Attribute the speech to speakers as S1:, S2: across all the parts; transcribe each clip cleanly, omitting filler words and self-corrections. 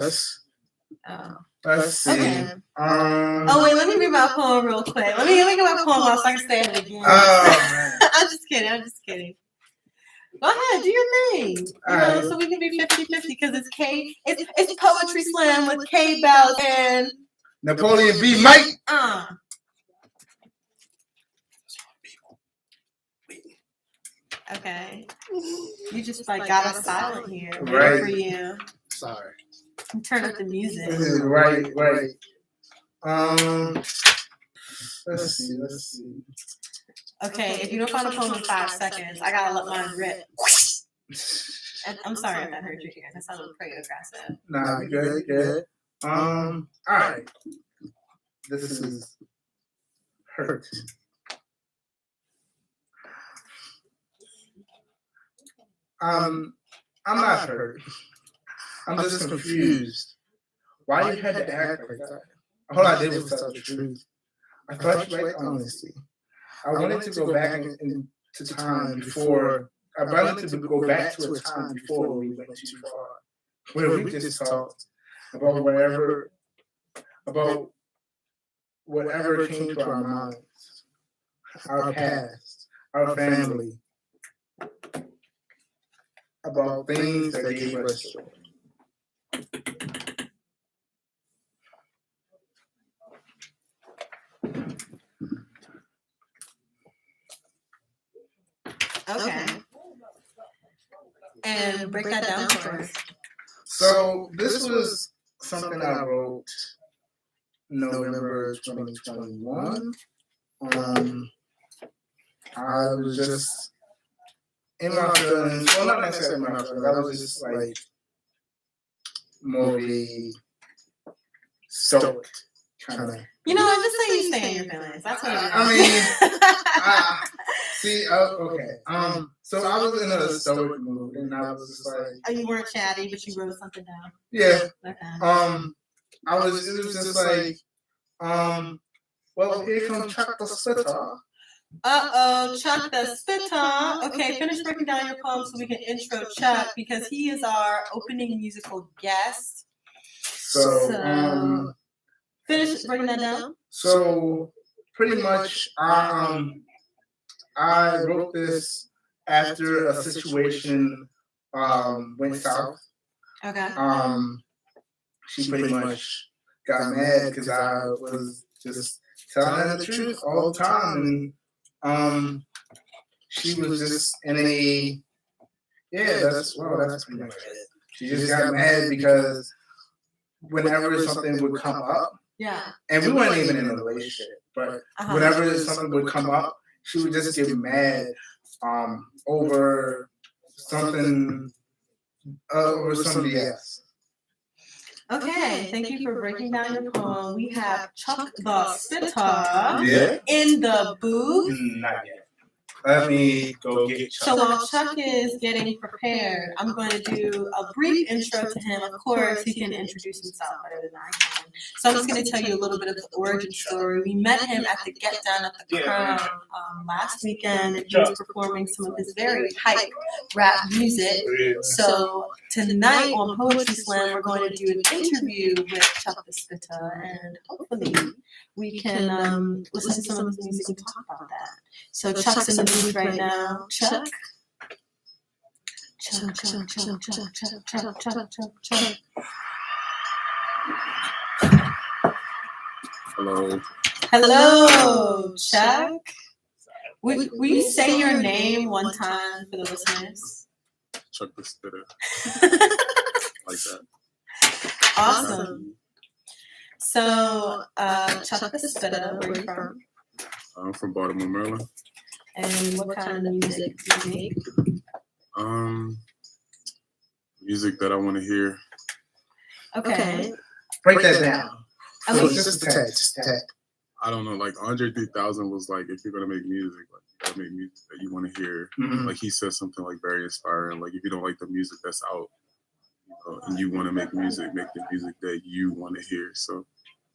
S1: Let's see.
S2: Okay. Oh wait, let me read my poem real quick. Let me get my poem off so I can say it again.
S1: Oh man.
S2: I'm just kidding. Go ahead, do your thing. So we can be 50-50 because it's K. It's Poetry Slam with K Bells and
S1: Napoleon B. Mike.
S2: Okay. You just got us silent here.
S1: Right.
S2: For you.
S1: Sorry.
S2: Turn up the music.
S1: Right. Let's see.
S2: Okay, if you don't find a poem in 5 seconds, I gotta let mine rip. I'm sorry if that hurt your ear. That sounded pretty aggressive.
S1: Nah, you good. All right. This is hurt. I'm not hurt. I'm just confused. Why you had to act like that? All I did was tell the truth. I thought you liked honesty. I wanted to go back into time before. I wanted to go back to a time before we went too far, where we just talked about whatever came to our minds, our past, our family, about things that gave us joy.
S2: Okay. And break that down for us.
S1: So this was something I wrote November 2021. I was just in my feelings. Well, not necessarily in my feelings. I was just like more of a stoic kind of.
S2: You know what? Just say you stay in your feelings. That's what it is.
S1: I mean, see, okay. So I was in a stoic mood, and I was just like.
S2: Oh, you weren't chatty, but you wrote something down.
S1: Yeah.
S2: Okay.
S1: It was just like, well, here comes Chuck the Spitter.
S2: Chuck the Spitter. Okay, finish breaking down your poem so we can intro Chuck because he is our opening musical guest.
S1: So
S2: finish breaking that down.
S1: So pretty much, I wrote this after a situation went south.
S2: Okay.
S1: She pretty much got mad because I was just telling her the truth all the time, and she was just in a that's pretty much it. She just got mad because whenever something would come up, and we weren't even in a relationship, but whenever something would come up, she would just get mad over something over somebody else.
S2: Okay, thank you for breaking down your poem. We have Chuck the Spitter in the booth.
S1: Not yet. Let me go get Chuck.
S2: So while Chuck is getting prepared, I'm going to do a brief intro to him. Of course, he can introduce himself better than I can. So I'm just going to tell you a little bit of the origin story. We met him at the Get Down at the Crown last weekend, and he was performing some of his very hype rap music. So tonight on Poetry Slam, we're going to do an interview with Chuck the Spitter, and hopefully we can listen to some of his music and talk about that. So Chuck's in the booth right now. Chuck. Hello, Chuck. Will you say your name one time for the listeners?
S3: Chuck the Spitter. Like that.
S2: Awesome. So, Chuck the Spitter, where are you from?
S3: I'm from Baltimore, Maryland.
S2: And what kind of music do you make?
S3: Music that I want to hear.
S2: Okay.
S1: Break that down.
S2: So
S1: just a tad.
S3: I don't know. Like Andre 3000 was like, if you're gonna make music, like you gotta make music that you want to hear. Mm-hmm. Like he said something like very inspiring. Like if you don't like the music that's out, and you want to make music, make the music that you want to hear. So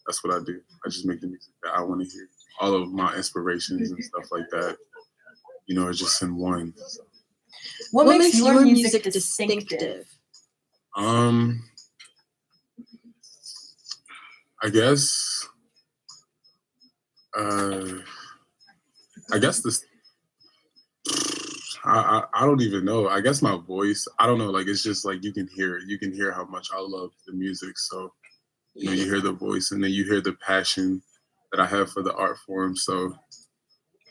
S3: that's what I do. I just make the music that I want to hear. All of my inspirations and stuff like that, it's just in one. So.
S2: What makes your music distinctive?
S3: I guess. I guess this. I don't even know. I guess my voice. I don't know. Like it's just like you can hear how much I love the music. So you know, you hear the voice, and then you hear the passion that I have for the art form. So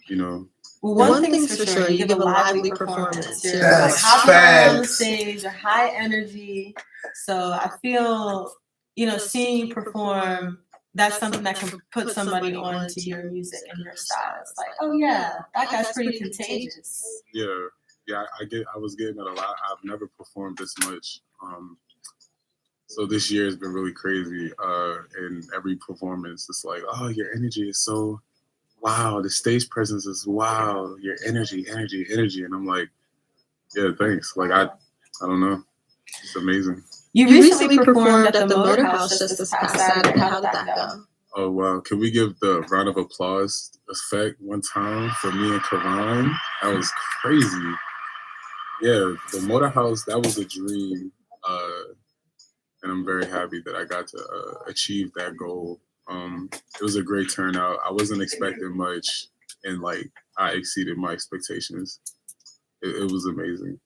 S3: you know.
S2: Well, one thing's for sure, you give a lively performance. You're
S1: That's
S2: hopping on the
S1: facts.
S2: stage, you're high energy. So I feel, seeing you perform, that's something that can put somebody onto your music and your style. It's like, oh yeah, that guy's pretty contagious.
S3: Yeah. I was getting it a lot. I've never performed this much. So this year has been really crazy. And every performance, it's like, oh, your energy is so. Wow, the stage presence is wow. Your energy, and I'm like, yeah, thanks. Like I don't know, it's amazing.
S2: You recently performed at the Motor House just this past Saturday. How did that go?
S3: Oh wow, can we give the round of applause effect one time for me and Karan? That was crazy. Yeah, the Motor House, that was a dream, and I'm very happy that I got to achieve that goal. It was a great turnout. I wasn't expecting much, and like I exceeded my expectations. It was amazing.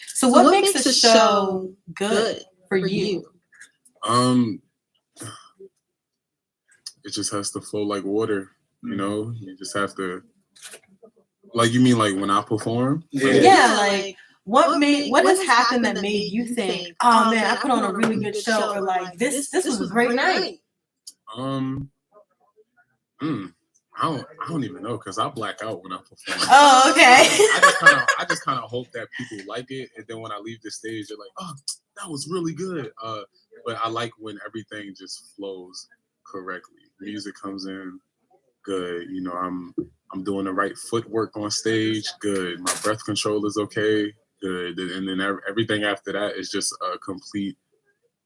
S2: So what makes a show good for you?
S3: It just has to flow like water. You know, you just have to. Like you mean like when I perform?
S2: Yeah, like what has happened that made you think, oh man, I put on a really good show, or like this was a great night?
S3: I don't even know because I black out when I perform.
S2: Oh, okay.
S3: I just kind of hope that people like it, and then when I leave the stage, they're like, "Oh, that was really good." But I like when everything just flows correctly. Music comes in good. You know, I'm doing the right footwork on stage. Good. My breath control is okay. Good. And then everything after that is just a complete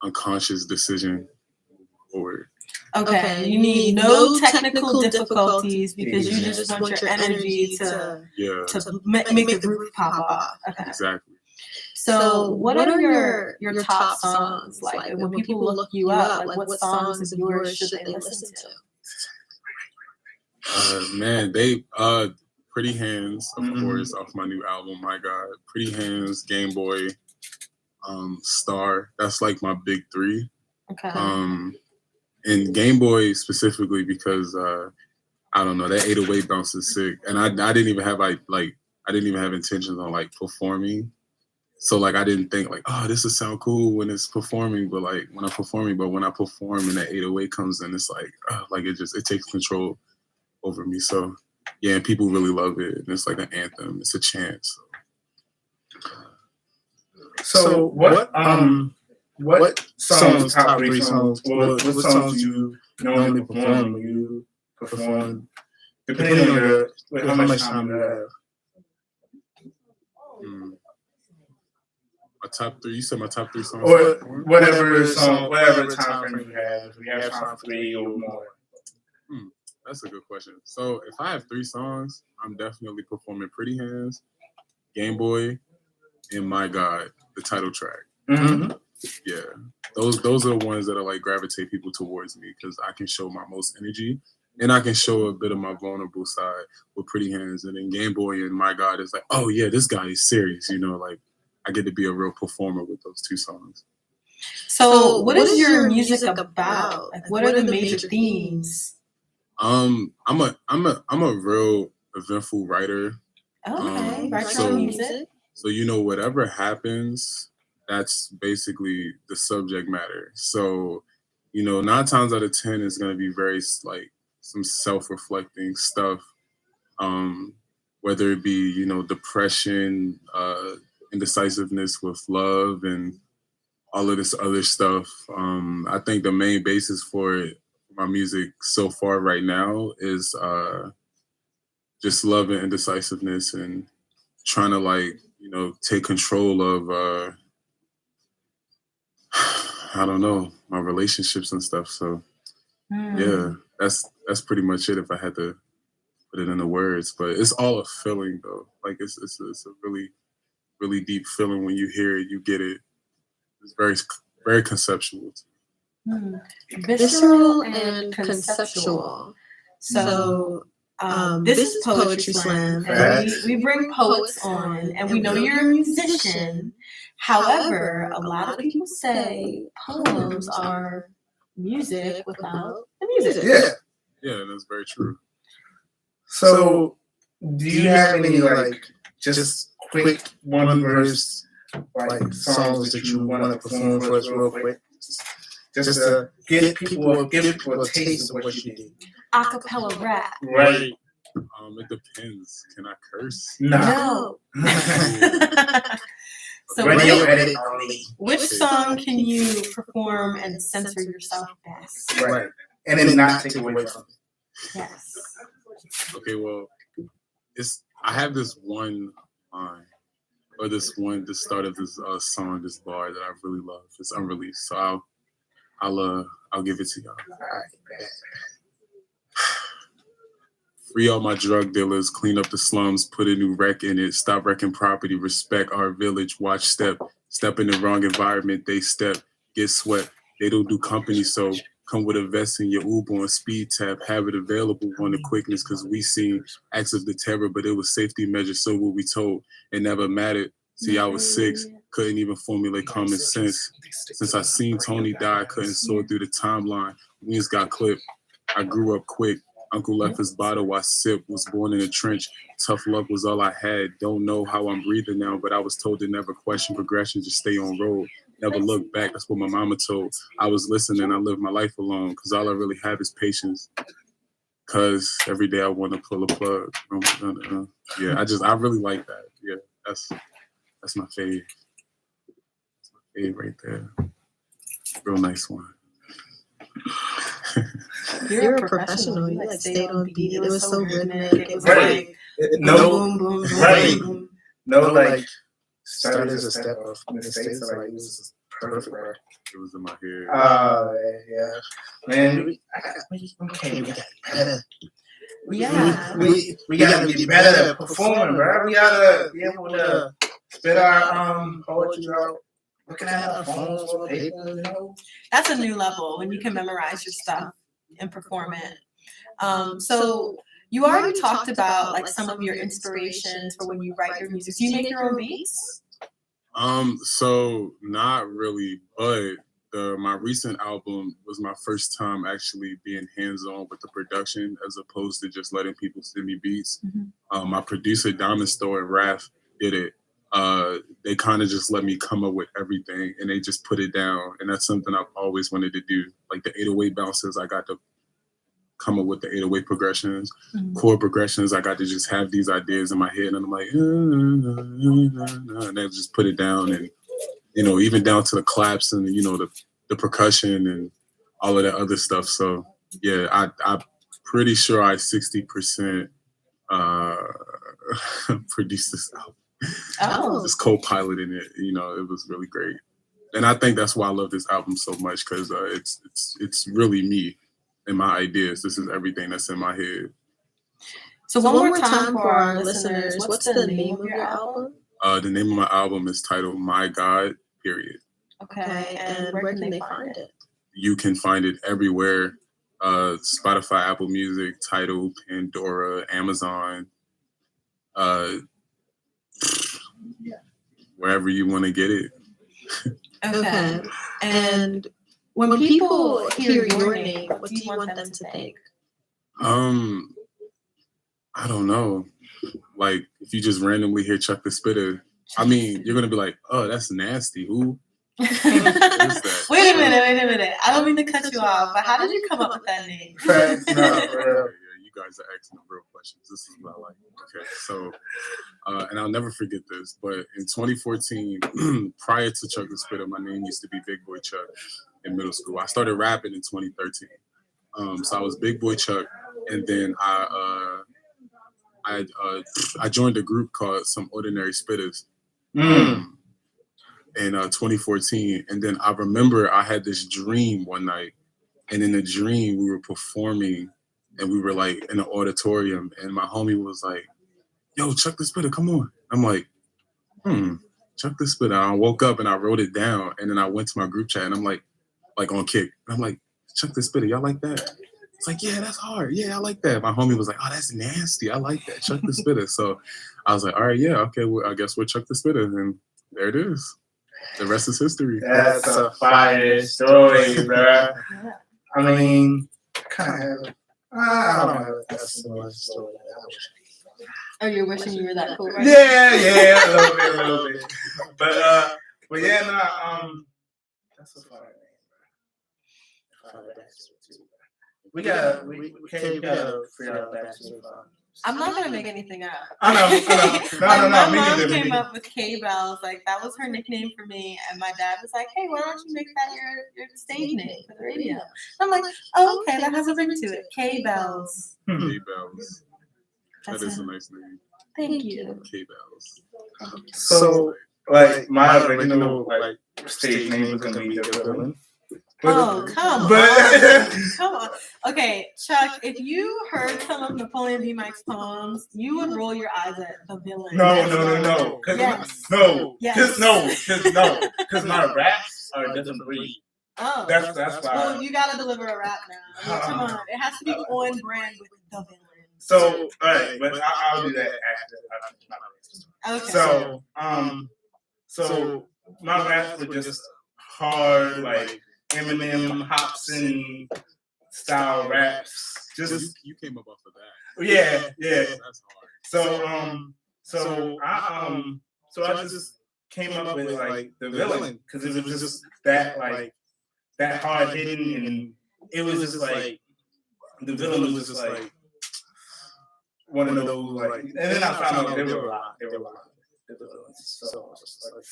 S3: unconscious decision forward.
S2: Okay, you need no technical difficulties because you just want your energy to make the roof pop off. Okay.
S3: Exactly.
S2: So what are your top songs? Like when people look you up, like what songs of yours should they listen
S3: to? Man, they Pretty Hands, of course, off my new album, My God. Pretty Hands, Game Boy, Star. That's like my big three.
S2: Okay.
S3: And Game Boy specifically because I don't know, that 808 bounce is sick, and I didn't even have I didn't even have intentions on like performing, so like I didn't think like, oh, this would sound cool when it's performing, but like when I'm performing, but when I perform and that 808 comes in, it's like it takes control over me. So yeah, and people really love it, and it's like an anthem, it's a chant.
S1: So what songs, top three songs, what songs you normally perform when you perform, depending on how much time you have?
S3: My top three, you said my top three songs?
S1: Or whatever time frame you have. If you have time for 3 or more.
S3: That's a good question. So if I have 3 songs, I'm definitely performing Pretty Hands, Game Boy, and My God, the title track.
S1: Mm-hmm.
S3: Yeah, those are the ones that are like gravitate people towards me because I can show my most energy and I can show a bit of my vulnerable side with Pretty Hands. And then Game Boy and My God is like, oh yeah, this guy is serious. You know, like I get to be a real performer with those 2 songs.
S2: So what is your music about? Like, what are the major themes?
S3: I'm a real eventful writer.
S2: Okay, write your own music.
S3: So you know, whatever happens, that's basically the subject matter. So, you know, 9 times out of 10 is going to be very like some self-reflecting stuff, whether it be, you know, depression, indecisiveness with love, and all of this other stuff. I think the main basis for my music so far right now is just love and indecisiveness and trying to like, you know, take control of I don't know, my relationships and stuff. So yeah, that's pretty much it if I had to put it into words. But it's all a feeling though. Like it's a really, really deep feeling when you hear it, you get it. It's very, very conceptual.
S2: Visceral and conceptual. So this is Poetry Slam, and we bring poets on, and we know you're a musician. However, a lot of people say poems are music without the music.
S3: Yeah, that's very true.
S1: So, do you have any like just quick one verse like songs that you want to perform for us real quick? Just to give people a taste of what you do.
S2: Acapella rap.
S1: Right.
S3: It depends. Can I curse?
S2: No. So
S1: Radio edit only.
S2: which song can you perform and censor yourself best?
S1: Right. And then not take away from it.
S2: Yes.
S3: Okay, well, I have this one line, or the start of this song, this bar that I really love. It's unreleased, so I'll give it to y'all.
S1: All right.
S3: Free all my drug dealers, clean up the slums, put a new wreck in it, stop wrecking property, respect our village, watch step in the wrong environment, they step, get swept. They don't do company, so come with a vest in your Uber on speed tap, have it available on the quickness, because we seen acts of the terror, but it was safety measures, so what we told, it never mattered. See, I was 6, couldn't even formulate common sense. Since I seen Tony die, I couldn't sort through the timeline. Wings got clipped. I grew up quick. Uncle left his bottle, I sipped, was born in a trench. Tough luck was all I had. Don't know how I'm breathing now, but I was told to never question progression, just stay on road. Never look back, that's what my mama told. I was listening, I lived my life alone, because all I really have is patience. Because every day I want to pull a plug. Yeah, I really like that. Yeah, that's my fave. That's my fave right there. Real nice one.
S2: You're a professional. You like stayed on beat. It was so rhythmic. It was
S1: Right.
S2: like
S1: No,
S2: boom, boom, boom,
S1: right.
S2: boom.
S1: No, like started as a step of mistakes. So like it was perfect, bro.
S3: It was in my head.
S1: Yeah, man. We gotta be better.
S2: Yeah.
S1: We gotta be better at performing, bro. We gotta be able to spit our poetry out. Looking at our phones or paper, you know.
S2: That's a new level when you can memorize your stuff and perform it. So you already talked about like some of your inspirations for when you write your music. Do you make your own beats?
S3: So not really, but my recent album was my first time actually being hands-on with the production as opposed to just letting people send me beats.
S2: Mm-hmm.
S3: My producer Diamond Store and Raph did it. They kind of just let me come up with everything and they just put it down. And that's something I've always wanted to do. Like the 808 bounces, I got to come up with the 808 progressions, chord progressions. I got to just have these ideas in my head and I'm like, and then just put it down. And, you know, even down to the claps and, you know, the percussion and all of that other stuff. So yeah, I'm pretty sure I 60% produced this album. Just co-piloting it, you know, it was really great. And I think that's why I love this album so much, because it's really me and my ideas. This is everything that's in my head.
S2: So one more time for our listeners, what's the name of your album?
S3: The name of my album is titled My God, period.
S2: Okay, and where can they find it?
S3: You can find it everywhere. Spotify, Apple Music, Tidal, Pandora, Amazon, wherever you want to get it.
S2: Okay. And when people hear your name, what do you want them to think?
S3: I don't know. Like, if you just randomly hear Chuck the Spitter, I mean, you're going to be like, oh, that's nasty. Who?
S2: Wait a minute. I don't mean to cut you off, but how did you come up with that name?
S3: You guys are asking the real questions. This is what I like. Okay, so, and I'll never forget this, but in 2014, prior to Chuck the Spitter, my name used to be Big Boy Chuck in middle school. I started rapping in 2013. So I was Big Boy Chuck, and then I joined a group called Some Ordinary Spitters in 2014. And then I remember I had this dream one night, and in the dream we were performing and we were like in an auditorium and my homie was like, yo, Chuck the Spitter, come on. I'm like, Chuck the Spitter. I woke up and I wrote it down and then I went to my group chat and I'm like, like on Kick. And I'm like, Chuck the Spitter, y'all like that? It's like, yeah, that's hard. Yeah, I like that. My homie was like, oh, that's nasty. I like that. Chuck the Spitter. So I was like, all right, yeah, okay, well, I guess we're Chuck the Spitter. And there it is. The rest is history.
S1: That's a fire story, bro. I mean, kind of. I don't have a similar story.
S2: Oh, you're wishing you were that cool, right?
S1: Yeah, a little bit. But yeah, that's a fire name. We gotta figure out that.
S2: I'm not gonna make anything up.
S1: I know.
S2: My
S1: Me
S2: mom
S1: neither.
S2: came up with K-Bells, like that was her nickname for me, and my dad was like, "Hey, why don't you make that your stage name for the radio?" I'm like, "Oh, okay, that has a ring to it, K-Bells."
S3: K-Bells. That is a nice name.
S2: Thank you.
S3: K-Bells.
S1: So, like, my original stage name was gonna be The Villain.
S2: Oh, come on. Come on. Okay, Chuck, if you heard some of Napoleon B. Mike's poems, you would roll your eyes at The Villain.
S1: No.
S2: Yes.
S1: Because my raps are a different breed.
S2: Oh.
S1: That's why.
S2: Well, you gotta deliver a rap now. I mean, come on. It has to be on brand with The Villain.
S1: So, all right, but I'll do that after.
S2: Okay.
S1: So my raps were just hard, like Eminem, Hobson style raps. Just
S3: you came up off of that.
S1: Yeah.
S3: That's hard.
S1: So I just came up with like The Villain because it was just that hard hitting, and it was just like The Villain was just like one of those like, and then I found out they were a lot. So I was just like,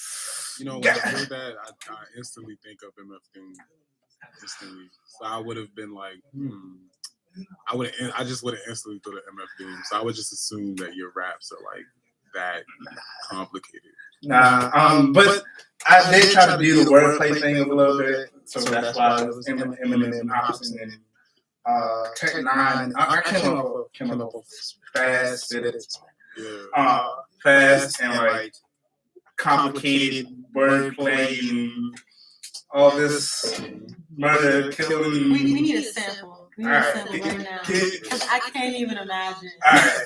S3: you know, when I heard that, I instantly think of MF Doom. Instantly. So I would have been like, I just would have instantly thought of MF Doom. So I would just assume that your raps are like that complicated.
S1: Nah, but I did try to do the wordplay thing a little bit, so that's why it was Eminem, Hobson, and Tech Nine. I came up with fast, fast and like complicated wordplay and all this murder, killing.
S2: We need a sample. We need a sample right now. Because I can't even imagine.
S1: All right.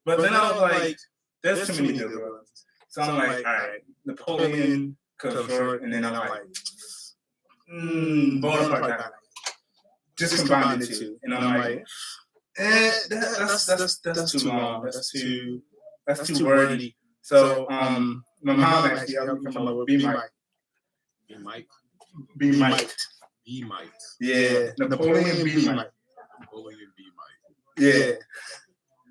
S1: But then I was like, there's too many villains. So I'm like, all right, Napoleon comes short, and then I'm like, Bonaparte. Just combine the two, and I'm like, that's too long. That's too wordy. So my mom actually helped me come up with B Mike. Yeah, Napoleon B Mike.
S3: Napoleon B Mike.
S1: Yeah,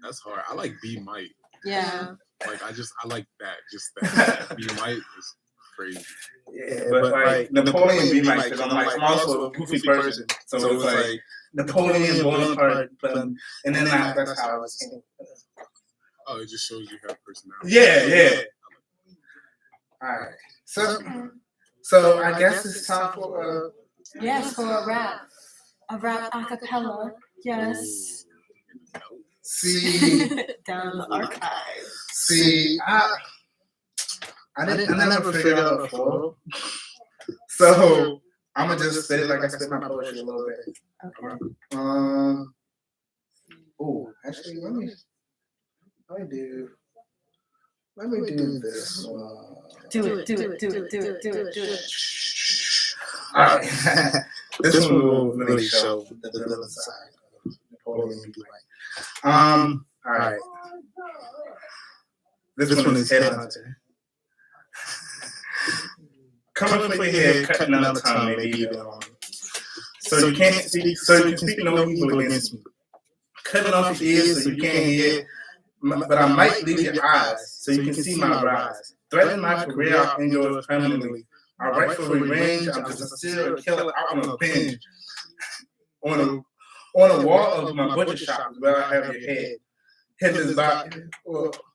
S3: that's hard. I like B Mike.
S2: Yeah.
S3: Like I like that. Just that B Mike is crazy.
S1: Yeah, but like Napoleon B Mike, because I'm also a goofy person, so it was like Napoleon Bonaparte, and then that's how I was thinking.
S3: Oh, it just shows you have personality.
S1: Yeah. All right. So I guess it's time for
S2: a rap. A rap a cappella. Yes.
S1: See,
S2: down the archive.
S1: See, I never figured out a flow. So I'm gonna just spit it like I spit my poetry a little bit.
S2: Okay.
S1: Actually, let me do this one.
S2: Do it.
S1: All right. This one will really show the villain side of Napoleon B. Mike. All right. This one is Headhunter. Coming for your head, cutting out the tongue, maybe even on. So you can't speak. So you can speak no evil against me. Cutting off your ears so you can't hear. But I might leave your eyes so you can see my rise. Threaten my career out and yours permanently. I write for revenge. I'm just a serial killer out on a binge. On a wall of my butcher shop is where I have your head. Headless body,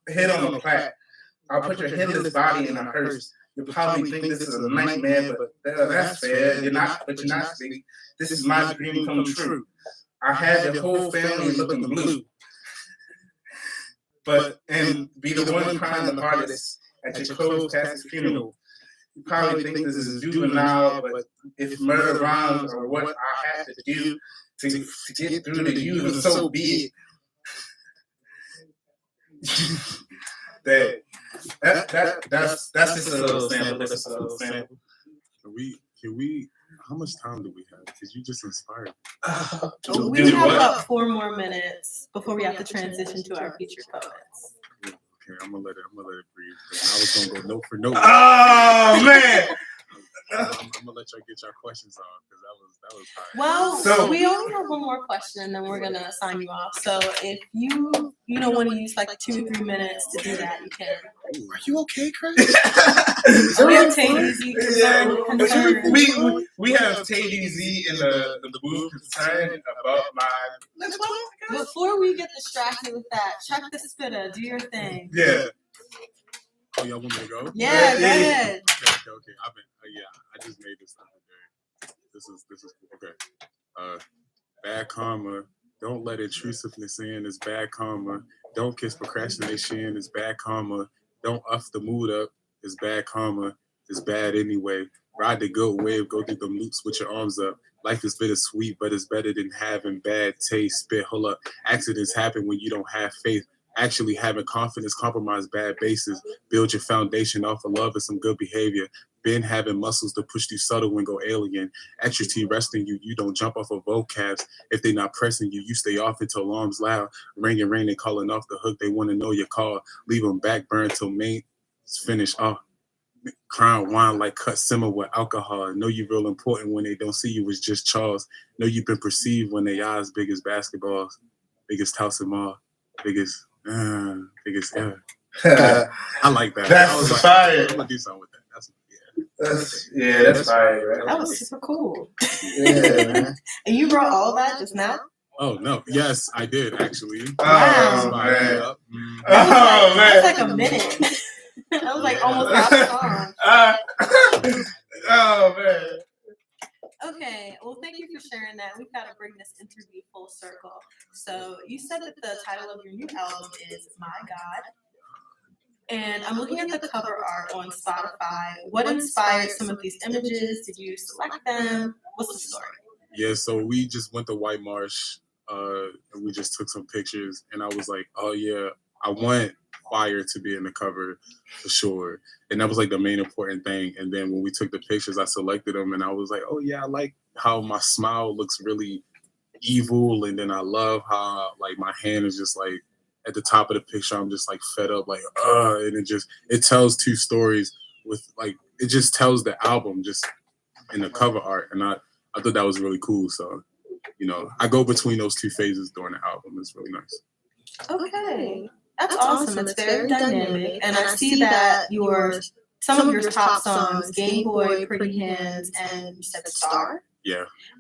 S1: head on a plaque. I'll put your headless body in a hearse. You'll probably think this is a nightmare, but that's fair. You're not sleeping. This is my dream come true. I had your whole family looking blue. And be the one crying the hardest at your closed casket funeral. you probably think this is juvenile, but if murder rhymes are what I have to do to get through to you, then so be it. That's just a little sample. That's a little sample.
S3: Can we? How much time do we have? Because you just inspired me.
S2: We have about 4 more minutes before we have to transition to our featured poets.
S3: Okay, I'm gonna let it breathe. I was gonna go note for note.
S1: Oh man!
S3: I'm gonna let y'all get your questions on because that was high.
S2: Well, so we only have 1 more question, and then we're gonna sign you off. So if you don't want to use like 2 or 3 minutes to do that, you can.
S3: Are you okay, Chris?
S2: We have Tay-Z concern.
S1: We have Tay-Z in the booth concerned about my.
S2: Before we get distracted with that, check the spitter. Do your thing.
S1: Yeah.
S3: Oh, y'all want me to go?
S2: Yeah, go ahead.
S3: Okay. I just made this today. This is okay. Bad karma. Don't let intrusiveness in. It's bad karma. Don't kiss procrastination. It's bad karma. Don't uff the mood up. It's bad karma. It's bad anyway. Ride the good wave. Go through them loops with your arms up. Life is bittersweet, but it's better than having bad taste. Spit, hold up. Accidents happen when you don't have faith. Actually having confidence, compromise bad bases. Build your foundation off of love and some good behavior. Been having muscles to push you subtle and go alien. Extra T resting you. You don't jump off of vocabs. If they not pressing you, you stay off until alarms loud. Ringing, calling off the hook. They want to know your call. Leave them back burn till main finish. Crown wine like cut simmer with alcohol. Know you real important when they don't see you as just Charles. Know you've been perceived when they eyes big as basketballs. Biggest house in mall. Biggest ever. I like that.
S1: That's fire.
S3: I'm gonna do something with that.
S1: That's fire. Right?
S2: That was super cool.
S1: Yeah, man.
S2: And you wrote all that just now?
S3: Oh no! Yes, I did actually.
S1: Wow.
S3: Man.
S2: That's like a minute. That was like almost half the song.
S1: Oh man.
S2: Okay, well, thank you for sharing that. We've got to bring this interview full circle. So you said that the title of your new album is My God. And I'm looking at the cover art on Spotify. What inspired some of these images? Did you select them? What's the story?
S3: Yeah, so we just went to White Marsh and we just took some pictures. And I was like, oh yeah, I want fire to be in the cover for sure. And that was like the main important thing. And then when we took the pictures, I selected them and I was like, oh yeah, I like how my smile looks really evil. And then I love how like my hand is just like at the top of the picture. I'm just like fed up, like, and it tells 2 stories with like, it just tells the album just in the cover art. And I thought that was really cool. So, I go between those 2 phases during the album. It's really nice.
S2: Okay. That's awesome. It's very dynamic. And I see that some of your top songs, Game Boy, Pretty Hands, and you said Star,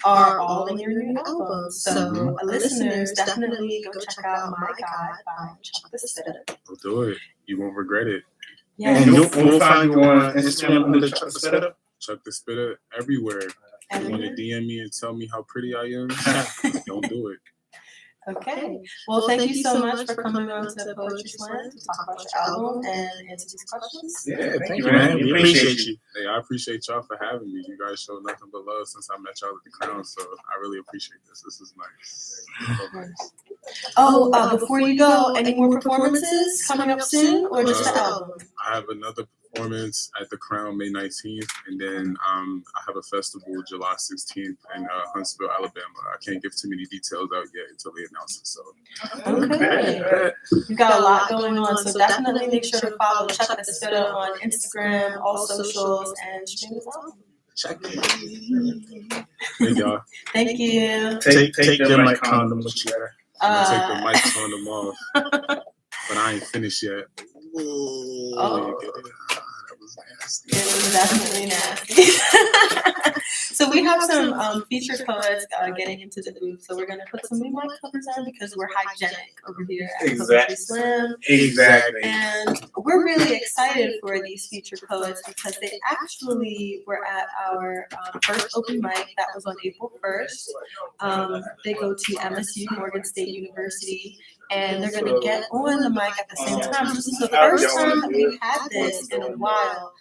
S2: are all in your new album. So listeners, definitely go check out My God by Chuck the Spitter.
S3: Go do it. You won't regret it.
S2: Yeah.
S1: And we'll find you on Instagram under Chuck the Spitter.
S3: Chuck the Spitter everywhere. You want to DM me and tell me how pretty I am? Don't do it.
S2: Okay. Well, thank you so much for coming on to Poetry Slam to talk about your album and answer these questions.
S1: Yeah, thank you, man. We appreciate you.
S3: Hey, I appreciate y'all for having me. You guys show nothing but love since I met y'all at the Crown, so I really appreciate this. This is nice. So nice.
S2: Before you go, any more performances coming up soon, or just the album?
S3: I have another performance at the Crown May 19th, and then I have a festival July 16th in Huntsville, Alabama. I can't give too many details out yet until they announce it. So
S2: okay, you've got a lot going on, so definitely make sure to follow Chuck the Spitter on Instagram, all socials, and stream his album.
S3: Check it. Thank y'all.
S2: Thank you.
S1: Take your mic condom with you.
S3: I'm gonna take the mic condom off, but I ain't finished yet.
S2: Oh.
S3: That was nasty.
S2: It was definitely nasty. So we we have some featured poets getting into the booth, so we're gonna put some new mic covers on because we're hygienic over here at Poetry Slam.
S1: Exactly.
S2: And we're really excited for these featured poets because they actually were at our first open mic that was on April 1st. They go to MSU, Morgan State University, and they're going to get on the mic at the same time. So this is the first time that we've had this in a while,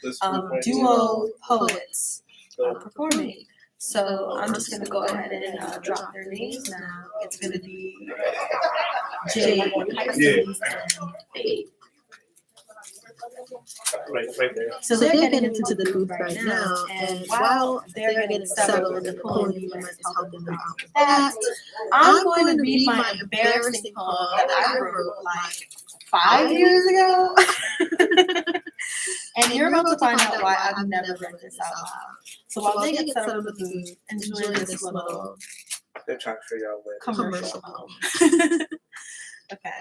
S2: duo poets performing. So I'm just going to go ahead and drop their names now. It's going to be Jay and Faith.
S4: Right there.
S2: So they're getting into the booth right now, and while they're getting settled in the poem, you might help them out with that. I'm going to read my embarrassing poem that I wrote like 5 years ago. And you're about to find out why I've never read this out loud. So while they get settled in the booth, enjoy this little
S1: They're trying to figure out where.
S2: commercial poem. Okay.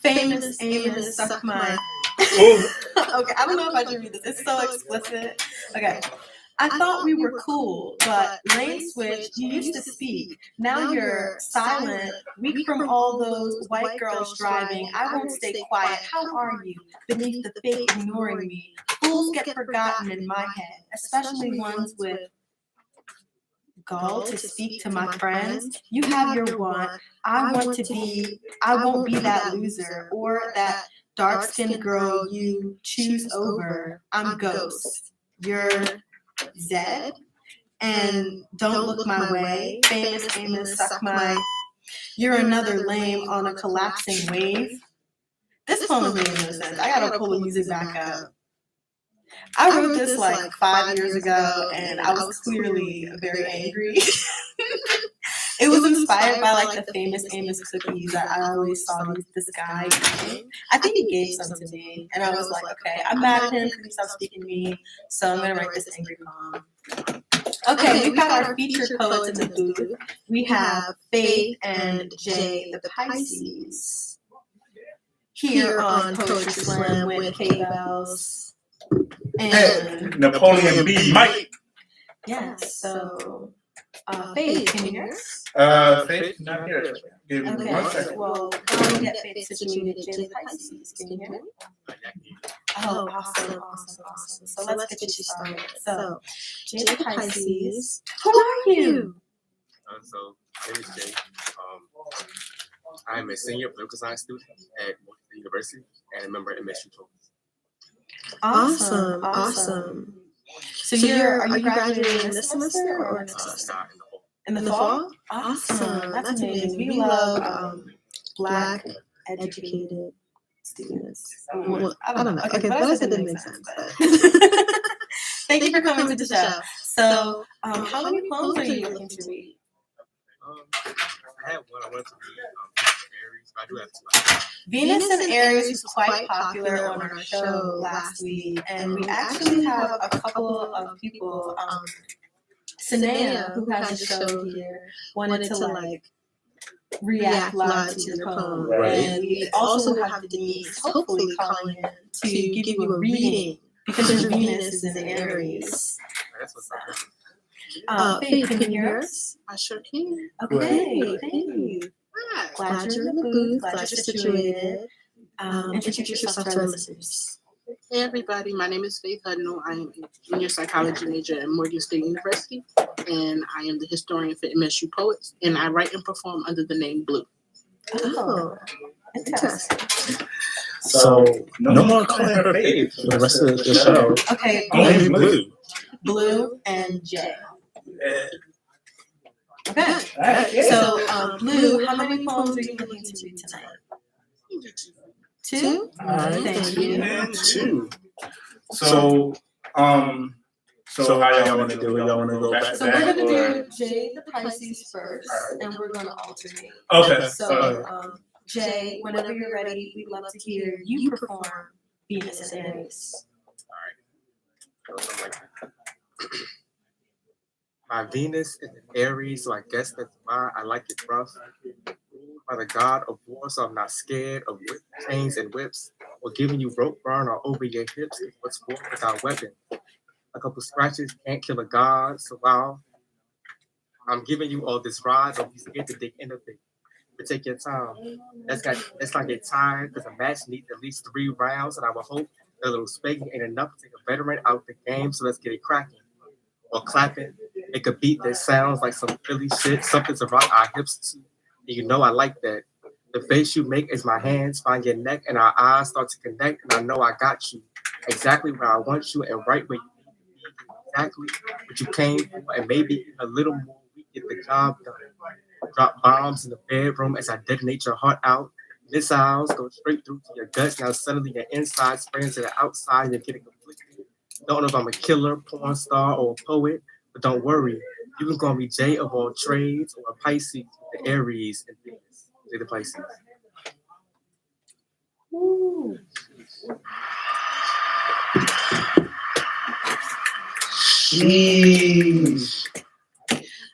S2: Famous Amos suck my. Okay, I don't know if I should read this. It's so explicit. Okay. I thought we were cool, but lane switch, you used to speak. Now you're silent, weak from all those white girls driving. I won't stay quiet. How are you? Beneath the fake ignoring me. Fools get forgotten in my head, especially ones with gall to speak to my friends. You have your want. I won't be that loser or that dark-skinned girl you choose over. I'm Ghost. You're Zed. And don't look my way. Famous Amos suck my. You're another lame on a collapsing wave. This poem made no sense. I gotta pull the music back up. I wrote this like 5 years ago, and I was clearly very angry. It was inspired by like the famous Amos cookies that I always saw this guy eating. I think he gave some to me, and I was like, okay, I'm mad at him because he stopped speaking to me, so I'm gonna write this angry poem. Okay, we've got our featured poets in the booth. We have Faith and Jay the Pisces here on Poetry Slam with K-Bells and
S1: Napoleon B. Mike.
S2: Yes, so Faith, can you hear us?
S1: Faith, not here. Give me
S2: Okay,
S1: 1 second.
S2: well, I'm gonna get Faith situated. Jay the Pisces, can you hear me? Oh, awesome. So let's get you started. So, Jay the Pisces, who are you?
S5: So, my name is Jay. I'm a senior political science student at Morgan State University and a member at MSU.
S2: Awesome. So are you graduating this semester or next semester? In the fall? Awesome. That's amazing. We love Black educated students. Well, I don't know. Okay, but I said that makes sense. Thank you for coming to the show. So, how many poems are you looking to read?
S5: I have one I wanted to read, Aries, but I do have two.
S2: Venus and Aries was quite popular on our show last week, and we actually have a couple of people, Sanea, who has a show here, wanted to like react live to your poem.
S1: Right.
S2: And we also have Denise hopefully calling in to give you a reading because your Venus is in Aries.
S5: That's what's up.
S2: Faith, can you hear us?
S6: I sure can.
S2: Okay, thank you.
S6: Hi.
S2: Glad you're in the booth, glad you're situated. Introduce yourself to our listeners.
S6: Hey everybody, my name is Faith Hudnall. I am a junior psychology major at Morgan State University, and I am the historian for MSU Poets, and I write and perform under the name Blue.
S2: Oh, interesting.
S1: So, no more calling her Faith for the rest of the show.
S2: Okay,
S1: Only Blue.
S2: Blue and Jay. Okay,
S1: Alright, yeah.
S2: so Blue, how many poems are you looking to read tonight? Two?
S1: Alright.
S2: Thank you.
S1: And 2. So how y'all want to do it? Y'all want to go back?
S2: So we're gonna do Jay the Pisces first, and we're gonna alternate.
S1: Okay.
S2: So Jay, whenever you're ready, we'd love to hear you perform Venus and Aries.
S5: All right. Something like that. My Venus is in Aries, so I guess that's why I like it rough. Rude by the god of war, so I'm not scared of chains and whips, or giving you rope burn all over your hips. What's war without weapon? A couple scratches can't kill a god, so while I'm giving you all this ride, don't be scared to dig into it. But take your time. Let's not get tired, because a match needs at least 3 rounds, and I will hope that a little spanking ain't enough to take a veteran out the game, so let's get it cracking. Or clapping. Make a beat that sounds like some Philly shit, something to rock our hips to. And you know I like that. The face you make is my hands find your neck, and our eyes start to connect, and I know I got you. Exactly where I want you, and right where you need to be. Exactly what you came for, and maybe a little more, we get the job done. Drop bombs in the bedroom as I detonate your heart out. Missiles go straight through to your guts. Now suddenly your inside springs to the outside and you're getting conflicted. Don't know if I'm a killer, porn star, or a poet, but don't worry. You can call me Jay of all trades or a Pisces with the Aries and Venus. Jay the Pisces.
S2: Ooh.
S1: Jeez.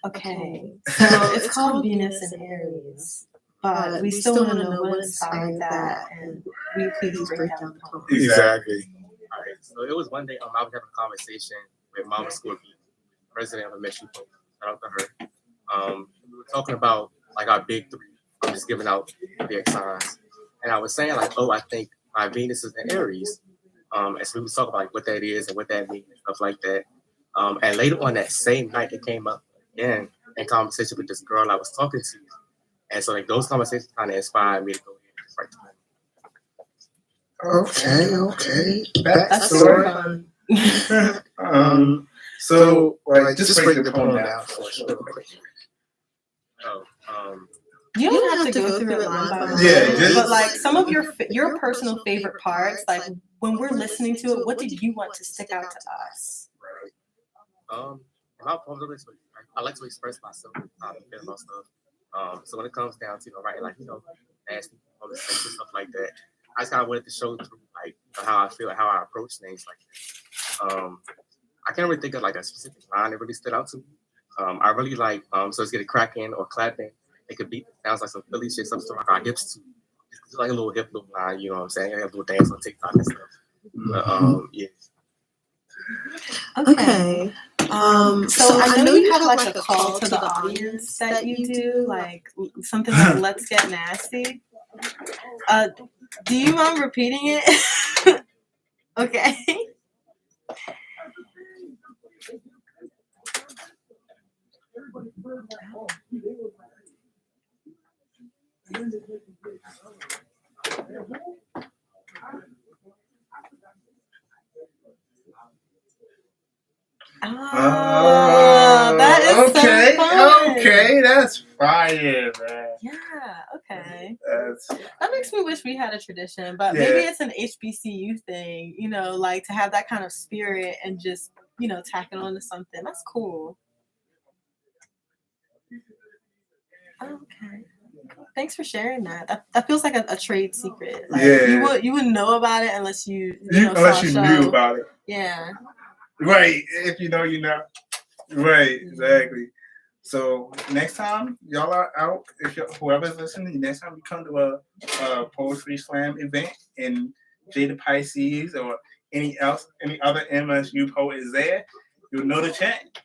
S2: Okay, so it's called Venus and Aries, but we still want to know what inspired that, and will you please break down the poem?
S1: Exactly.
S5: All right. So it was one day I was having a conversation with Mama Scorpion, president of MSU Shout out to her. We were talking about like our big 3. I'm just giving out big signs. And I was saying like, oh, I think my Venus is in Aries. And so we was talking about like what that is and what that means and stuff like that. And later on that same night, it came up again in conversation with this girl I was talking to. And so like those conversations kind of inspired me to go ahead and just write the poem.
S1: Okay.
S2: That's super
S1: Backstory.
S2: fun.
S1: So like just break the poem down for us real quick.
S5: Oh,
S2: You don't have to go through it line by line,
S1: Yeah,
S2: but like some of your personal favorite parts, like when we're listening to it, what did you want to stick out to us?
S5: in my poems, I like to express myself, how I feel about stuff. So when it comes down to writing like nasty poems and stuff like that, I just kind of wanted to show through like how I feel, how I approach things like that. I can't really think of like a specific line that really stood out to me. I really like so let's get it cracking or clapping. It could be sounds like some Philly shit, something like our hips too. It's like a little hip little line, you know what I'm saying? I have a little dance on TikTok and stuff. But yeah.
S2: Okay. So I know you have like a call to the audience that you do, like something like "Let's get nasty." Do you mind repeating it? Okay. Oh, that is
S1: okay,
S2: so fun.
S1: okay, that's fire, man.
S2: Yeah, okay.
S1: That's
S2: That makes me wish we had a tradition, but
S1: Yeah.
S2: maybe it's an HBCU thing, like to have that kind of spirit and just, tack it on to something. That's cool. Okay. Thanks for sharing that. That feels like a trade secret. Like
S1: Yeah.
S2: you wouldn't know about it unless you
S1: unless
S2: saw
S1: you
S2: a show.
S1: knew about it,
S2: Yeah.
S1: right? If you know, you know, right? Exactly. So next time y'all are out, if whoever's listening, next time you come to a poetry slam event and Jada Pisces or any other MSU poet is there, you'll know the chant.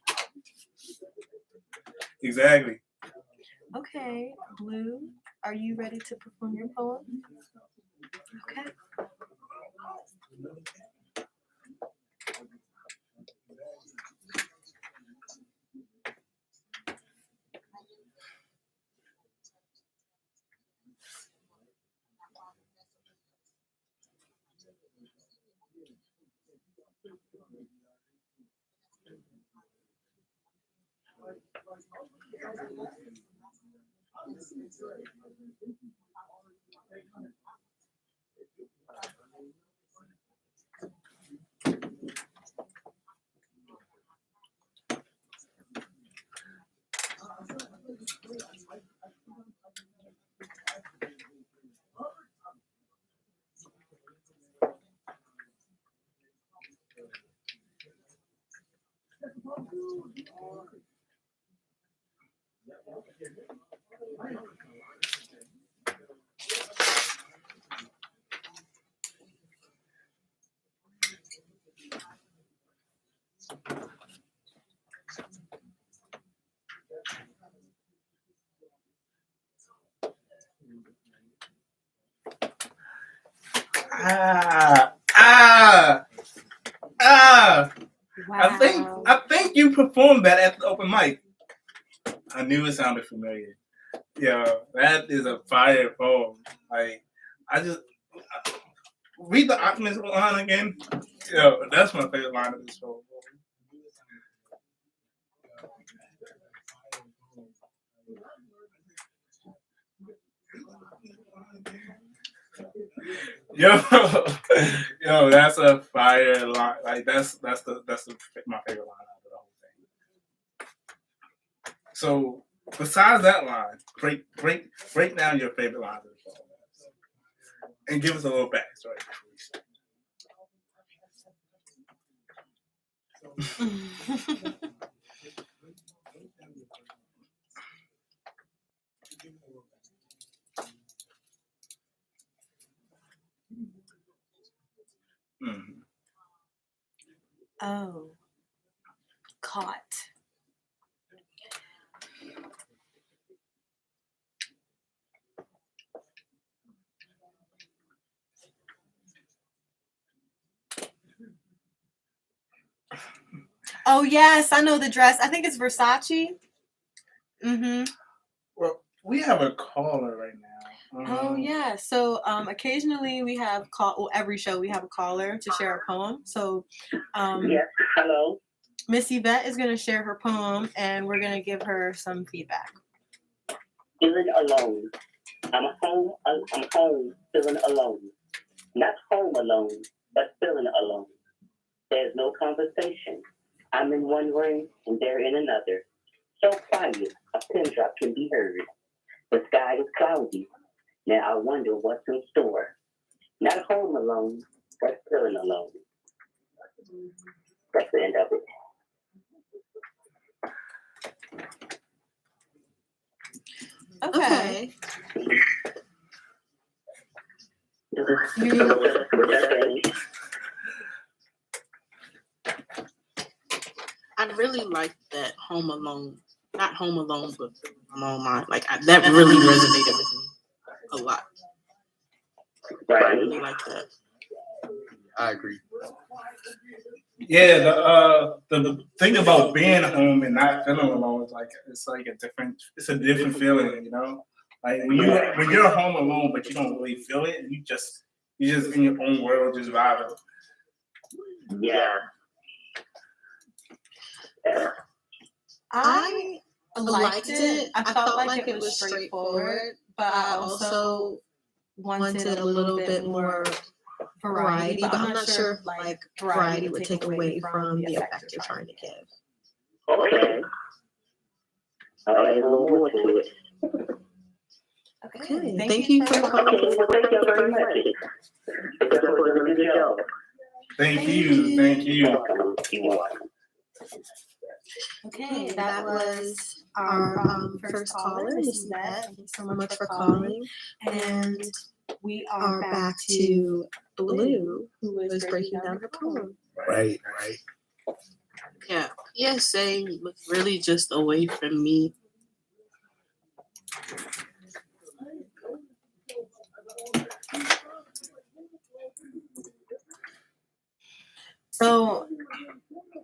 S1: Exactly.
S2: Okay, Blue, are you ready to perform your poem? Okay. Wow.
S1: I think you performed that at the open mic. I knew it sounded familiar. Yeah, that is a fire poem. Like, read the Optimist line again. Yo, that's my favorite line of this poem. Yo, yo, that's a fire line. Like that's my favorite line out of the whole thing. So besides that line, break down your favorite lines of the poem and give us a little backstory. Mm-hmm.
S2: Oh, caught. Oh yes, I know the dress. I think it's Versace. Mm-hmm.
S1: Well, we have a caller right now.
S2: Oh yeah. So occasionally we have every show we have a caller to share a poem. So
S4: Yes, hello.
S2: Miss Yvette is gonna share her poem and we're gonna give her some feedback.
S4: Feeling alone. I'm home, feeling alone. Not home alone, but feeling alone. There's no conversation. I'm in one room and they're in another. So quiet, a pin drop can be heard. The sky is cloudy. Now I wonder what's in store. Not home alone, but feeling alone. That's the end of it.
S2: Okay.
S6: I really like that Home Alone, not Home Alone, but Alone Mine. That really resonated with me a lot. I really like that.
S3: I agree.
S1: Yeah, the thing about being home and not feeling alone is it's a different feeling, you know. Like when you're home alone, but you don't really feel it, and you just in your own world, just vibing.
S4: Yeah.
S2: I liked it. I felt like it was straightforward, but I also wanted a little bit more variety. But I'm not sure if variety would take away from the effect you're trying to give.
S4: Okay. I'll add a little more to it.
S2: Okay. Thank you for calling.
S4: Okay, well, thank you very much. You're doing a good job.
S1: Thank you.
S4: You're welcome.
S2: Okay, that was our first caller, Miss Yvette. Thank you so much for calling. And we are back to Blue, who was breaking down her poem.
S3: Right.
S6: Yeah. PSA was really just a way for me.
S2: So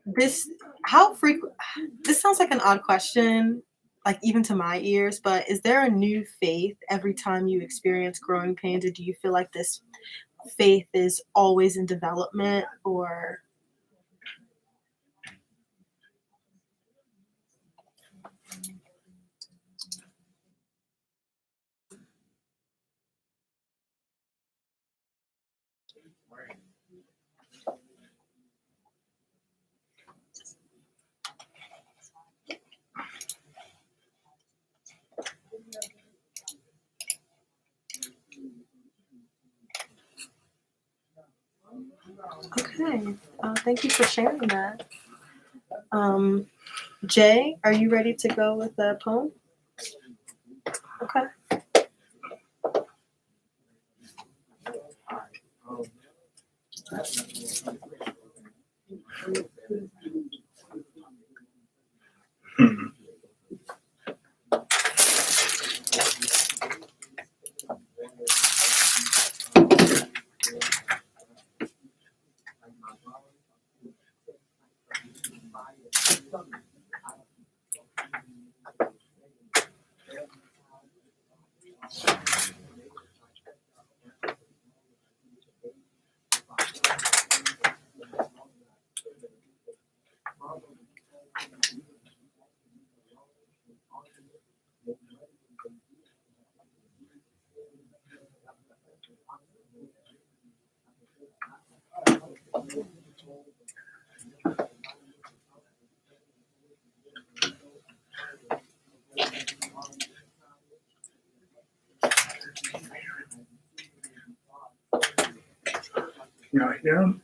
S2: this sounds like an odd question, like even to my ears, but is there a new faith every time you experience growing pains, or do you feel like this faith is always in development, or okay. Thank you for sharing that. Jay, are you ready to go with the poem? Okay.
S1: Y'all hear him?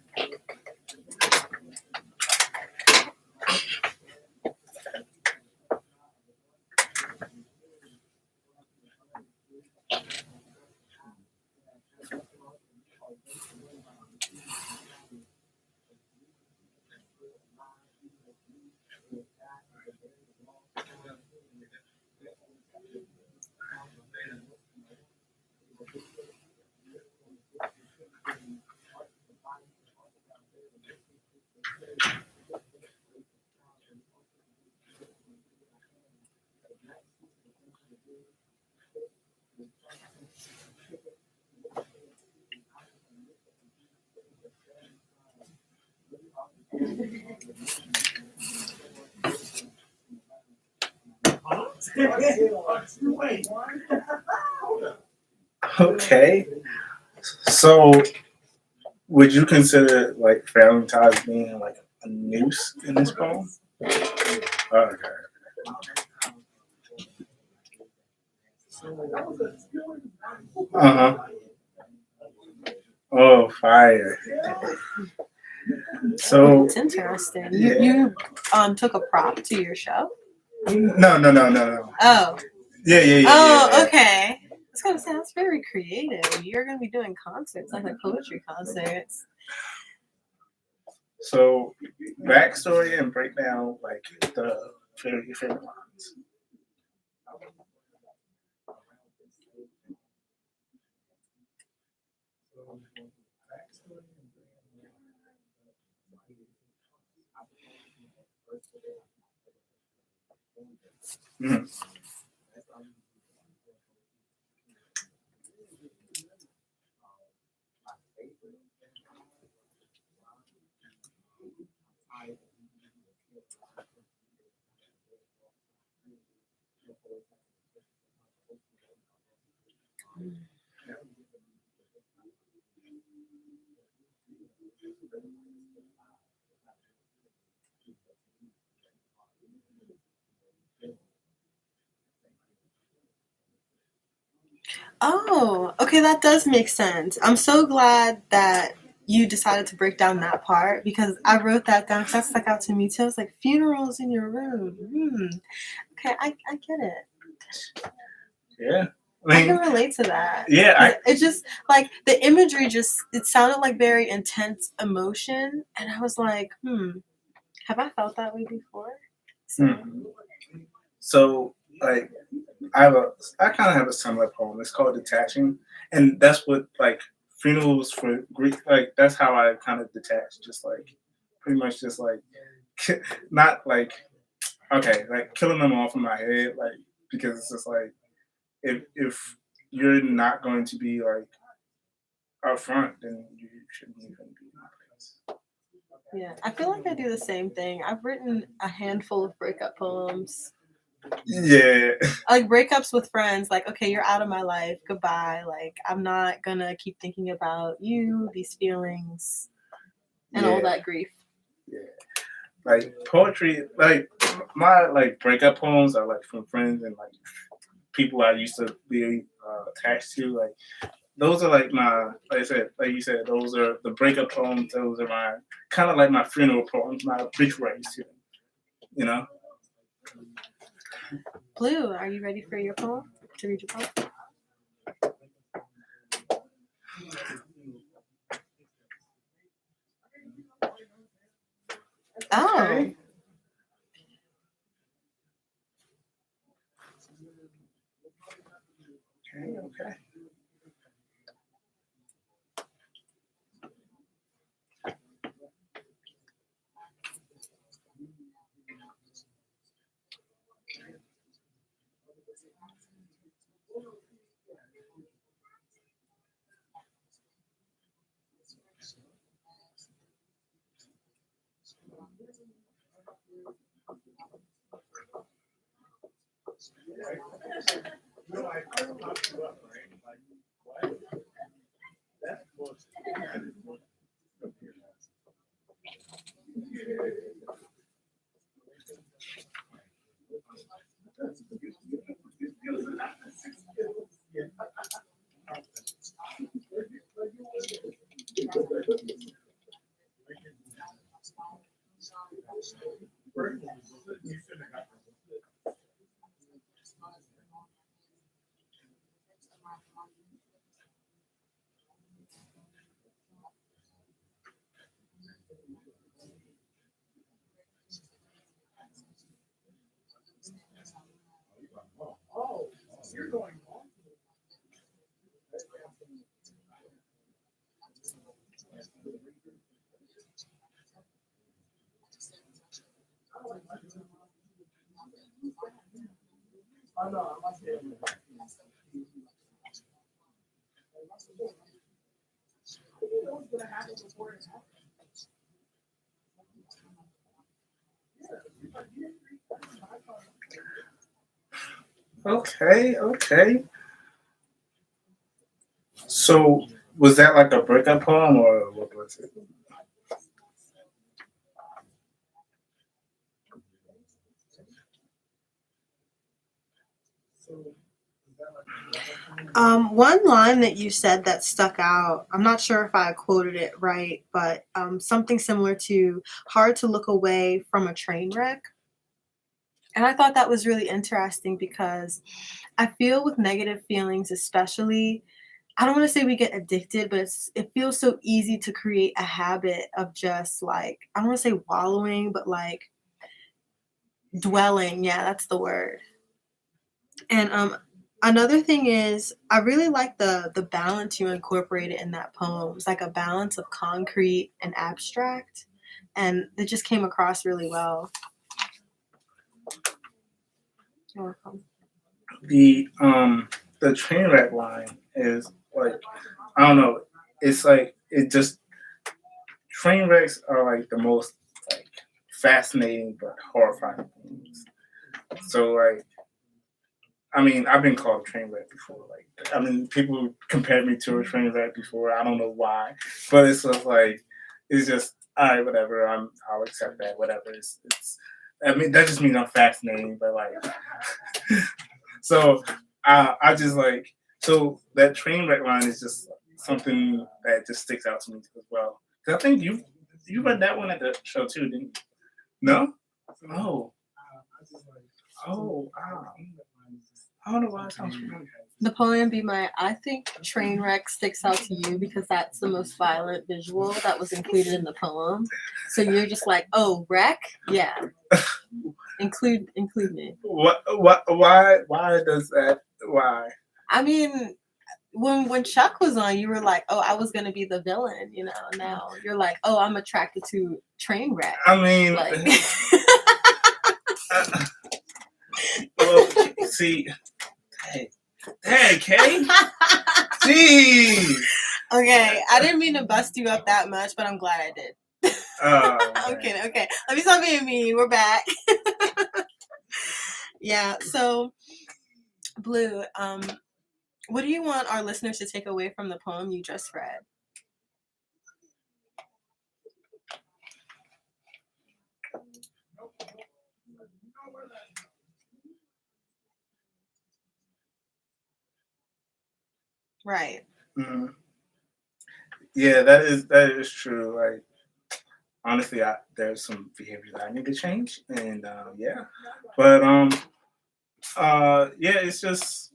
S1: Okay. So, would you consider like Valentine's being like a noose in this poem? Okay. Uh huh. Oh, fire. So,
S2: It's interesting.
S1: yeah.
S2: You took a prop to your show?
S1: No.
S2: Oh.
S1: Yeah.
S2: Oh, okay. I was gonna say that's very creative. You're gonna be doing concerts, like poetry concerts.
S1: So, backstory and breakdown, like the your favorite lines. Mhm.
S2: Oh, okay, that does make sense. I'm so glad that you decided to break down that part because I wrote that down because that stuck out to me too. I was like, funerals in your room. Okay, I get it.
S1: Yeah.
S2: I can relate to that.
S1: Yeah.
S2: It just like the imagery it sounded like very intense emotion, and I was like, have I felt that way before?
S1: So, like, I kind of have a similar poem. It's called Detaching, and that's what like funerals for Greek. Like that's how I kind of detach. Just like pretty much just like not like okay, like killing them off in my head, like because it's just like if you're not going to be like up front, then you shouldn't even be in my place.
S2: Yeah, I feel like I do the same thing. I've written a handful of breakup poems.
S1: Yeah.
S2: Like breakups with friends, like, okay, you're out of my life, goodbye. Like, I'm not gonna keep thinking about you, these feelings, and all that grief.
S1: Yeah. Like poetry, like my like breakup poems are like from friends and like people I used to be attached to. Like those are like my, like I said, like you said, those are the breakup poems. Those are my kind of like my funeral poems, my obituaries. You know.
S2: Blue, are you ready for your poem? To read your poem? Oh.
S1: Okay. Okay. So was that like a breakup poem or what was it?
S2: One line that you said that stuck out, I'm not sure if I quoted it right, but something similar to hard to look away from a train wreck. And I thought that was really interesting because I feel with negative feelings, especially, I don't want to say we get addicted, but it feels so easy to create a habit of just like, I don't want to say wallowing, but like dwelling. Yeah, that's the word. And another thing is I really like the balance you incorporated in that poem. It's like a balance of concrete and abstract. And it just came across really well. You're welcome.
S1: The train wreck line is like, I don't know. It's like it just train wrecks are like the most like fascinating but horrifying things. So like, I mean, I've been called a train wreck before. Like, I mean, people compared me to a train wreck before. I don't know why, but it's just like, it's just all right, whatever. I'll accept that. Whatever. It's. I mean, that just means I'm fascinating, but like, so I just like so that train wreck line is just something that just sticks out to me as well. 'Cause I think you read that one at the show too, didn't you? No. Oh. Oh. Wow. I don't know why it sounds familiar.
S2: The poem Be My, I think train wreck sticks out to you because that's the most violent visual that was included in the poem. So you're just like, oh, wreck? Yeah. Include me.
S1: What? Why does that? Why?
S2: I mean, when Chuck was on, you were like, oh, I was gonna be the villain, you know. Now you're like, oh, I'm attracted to train wreck.
S1: I mean,
S2: Like
S1: well, see, hey, Kay, jeez.
S2: Okay, I didn't mean to bust you up that much, but I'm glad I did. Okay. Let me stop being mean. We're back. Yeah, so Blue, what do you want our listeners to take away from the poem you just read? Right.
S1: Mm-hmm. Yeah, that is true. Like honestly, there's some behavior that I need to change, and yeah, but yeah, it's just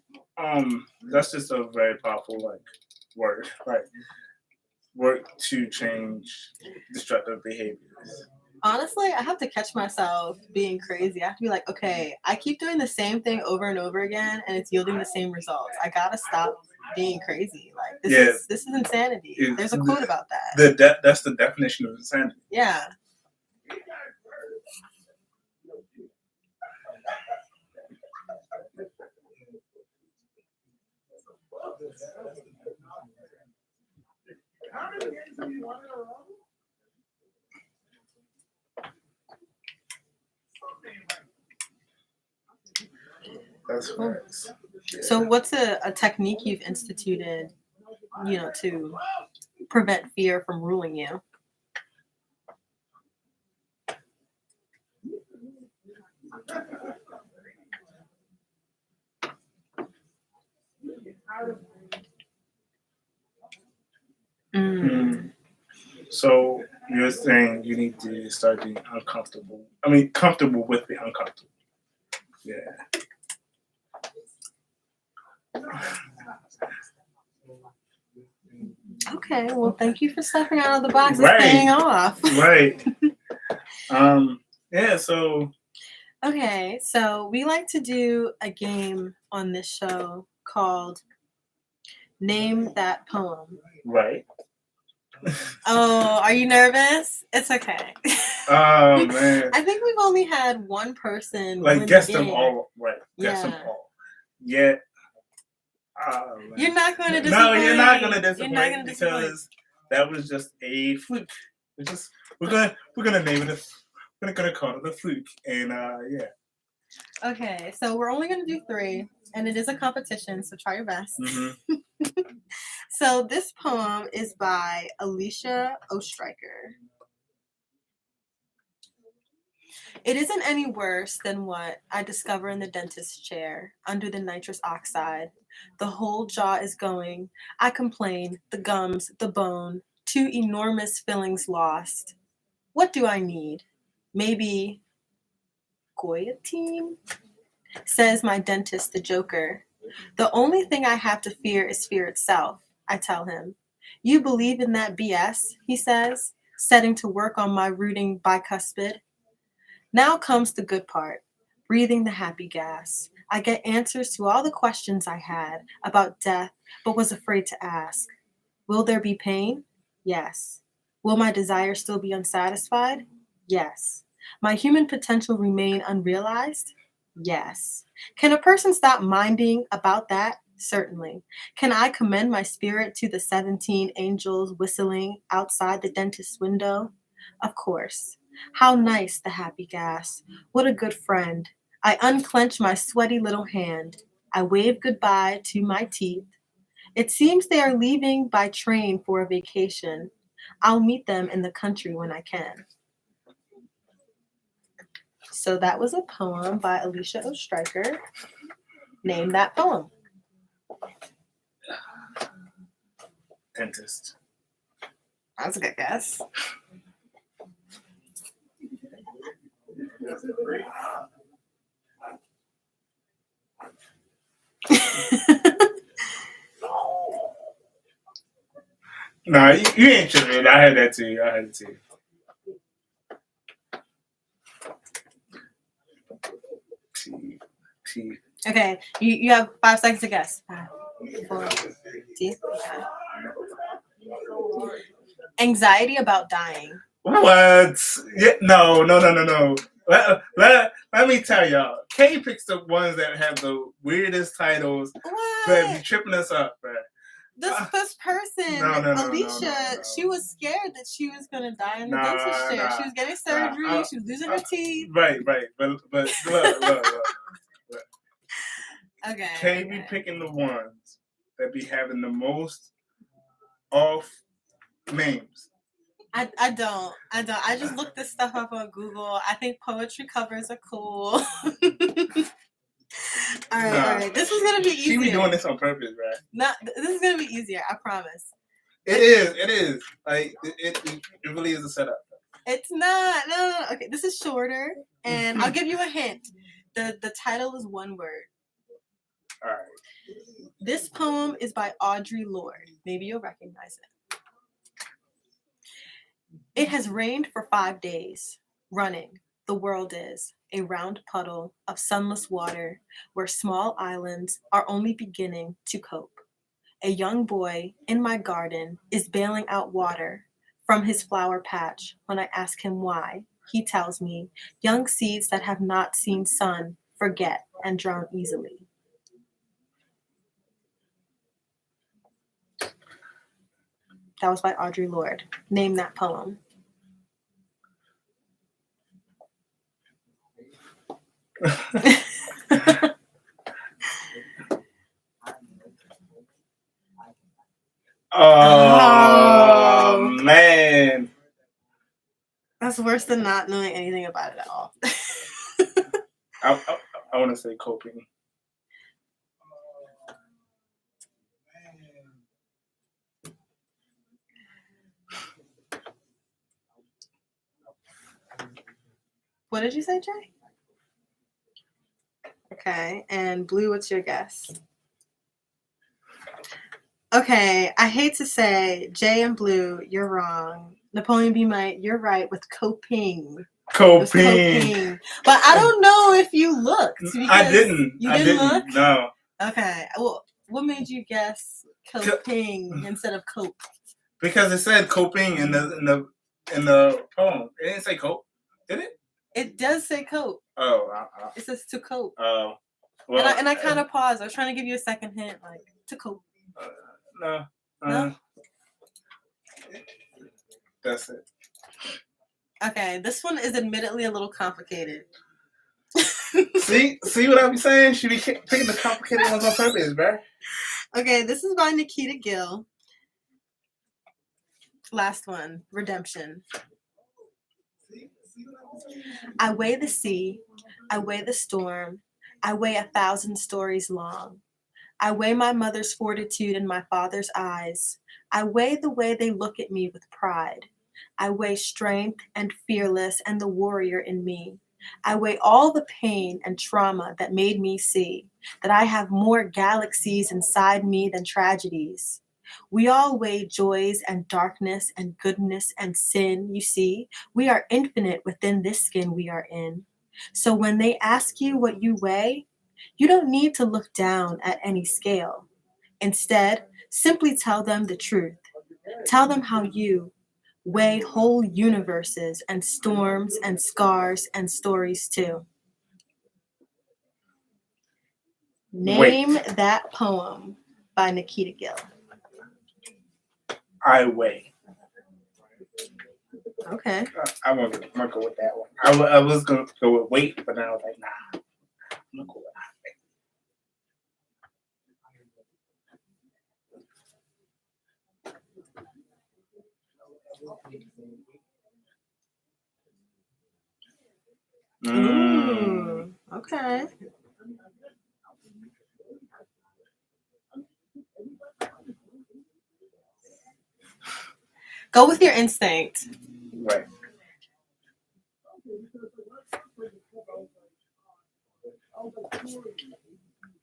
S1: that's just a very powerful like word, like work to change destructive behaviors.
S2: Honestly, I have to catch myself being crazy. I have to be like, okay, I keep doing the same thing over and over again, and it's yielding the same results. I gotta stop being crazy. Like this is insanity. There's a quote about that.
S1: That's the definition of insanity.
S2: Yeah.
S1: That's facts.
S2: So what's a technique you've instituted, to prevent fear from ruling you?
S1: So you're saying you need to start being uncomfortable. Comfortable with the uncomfortable. Yeah.
S2: Okay, well, thank you for stepping out of the box and
S1: Right.
S2: staying off.
S1: Right. Yeah. So.
S2: Okay, so we like to do a game on this show called Name That Poem.
S1: Right.
S2: Oh, are you nervous? It's okay.
S1: Oh man.
S2: I think we've only had one person
S1: Like guess them all. Right. Guess them
S2: Yeah.
S1: all. Yet. Oh, man.
S2: You're not going to disappoint.
S1: No, you're not going to disappoint.
S2: You're not going to disappoint.
S1: Because that was just a fluke. We're gonna name it we're gonna call it a fluke. And yeah.
S2: Okay, so we're only going to do 3, and it is a competition, so try your best.
S1: Mm-hmm.
S2: So this poem is by Alicia Ostriker. It isn't any worse than what I discover in the dentist's chair under the nitrous oxide. The whole jaw is going. I complain, the gums, the bone, 2 enormous fillings lost. What do I need? Maybe guillotine? Says my dentist, the joker. The only thing I have to fear is fear itself, I tell him. You believe in that BS, he says, setting to work on my rooting bicuspid. Now comes the good part, breathing the happy gas. I get answers to all the questions I had about death, but was afraid to ask. Will there be pain? Yes. Will my desire still be unsatisfied? Yes. My human potential remain unrealized? Yes. Can a person stop minding about that? Certainly. Can I commend my spirit to the 17 angels whistling outside the dentist's window? Of course. How nice, the happy gas. What a good friend. I unclench my sweaty little hand. I wave goodbye to my teeth. It seems they are leaving by train for a vacation. I'll meet them in the country when I can. So that was a poem by Alicia Ostriker. Name that poem.
S1: Dentist.
S2: That's a good guess.
S1: Nah, you ain't tripping. I had that too. T.
S2: Okay, you have 5 seconds to guess. 5, 4, T. Okay. Anxiety about dying.
S1: What? Yeah, no. Let me tell y'all. Kay picks the ones that have the weirdest titles.
S2: What?
S1: But be tripping us up, bro.
S2: This person, Alicia, she was scared that she was gonna die in the dentist chair. She was getting surgery. She was losing her teeth.
S1: Right. But look.
S2: Okay.
S1: Kay be picking the ones that be having the most off names.
S2: I don't. I just looked this stuff up on Google. I think poetry covers are cool. All right. This is gonna be easier.
S1: She be doing this on purpose, right?
S2: This is gonna be easier. I promise.
S1: It is. Like it really is a setup.
S2: It's not. No. Okay, this is shorter, and I'll give you a hint. The title is one word.
S1: All right.
S2: This poem is by Audre Lorde. Maybe you'll recognize it. It has rained for 5 days. Running, the world is a round puddle of sunless water where small islands are only beginning to cope. A young boy in my garden is bailing out water from his flower patch. When I ask him why, he tells me young seeds that have not seen sun forget and drown easily. That was by Audre Lorde. Name that poem.
S1: Oh, man.
S2: That's worse than not knowing anything about it at all.
S1: I want to say coping.
S2: What did you say, Jay? Okay, and Blue, what's your guess? Okay, I hate to say, Jay and Blue, you're wrong. Napoleon B. Might, you're right with coping. It was coping. But I don't know if you looked.
S1: I didn't.
S2: You didn't look?
S1: No.
S2: Okay. Well, what made you guess coping instead of cope?
S1: Because it said coping in the poem. It didn't say cope, did it?
S2: It does say cope.
S1: Oh.
S2: It says to cope.
S1: Oh. Well,
S2: and I kind of paused. I was trying to give you a second hint, like to cope.
S1: No.
S2: No?
S1: That's it.
S2: Okay, this one is admittedly a little complicated.
S1: See what I be saying? She be picking the complicated ones on purpose, bruh.
S2: Okay, this is by Nikita Gill. Last one, Redemption. I weigh the sea, I weigh the storm, I weigh 1,000 stories long. I weigh my mother's fortitude in my father's eyes. I weigh the way they look at me with pride. I weigh strength and fearless and the warrior in me. I weigh all the pain and trauma that made me see that I have more galaxies inside me than tragedies. We all weigh joys and darkness and goodness and sin, you see. We are infinite within this skin we are in. So when they ask you what you weigh, you don't need to look down at any scale. Instead, simply tell them the truth. Tell them how you weigh whole universes and storms and scars and stories too. Name that poem by Nikita Gill.
S1: I weigh.
S2: Okay.
S1: I'm gonna go with that one. I was gonna go with wait, but then I was like, nah. I'm gonna go with
S2: Ooh, okay. Go with your instinct.
S1: Right.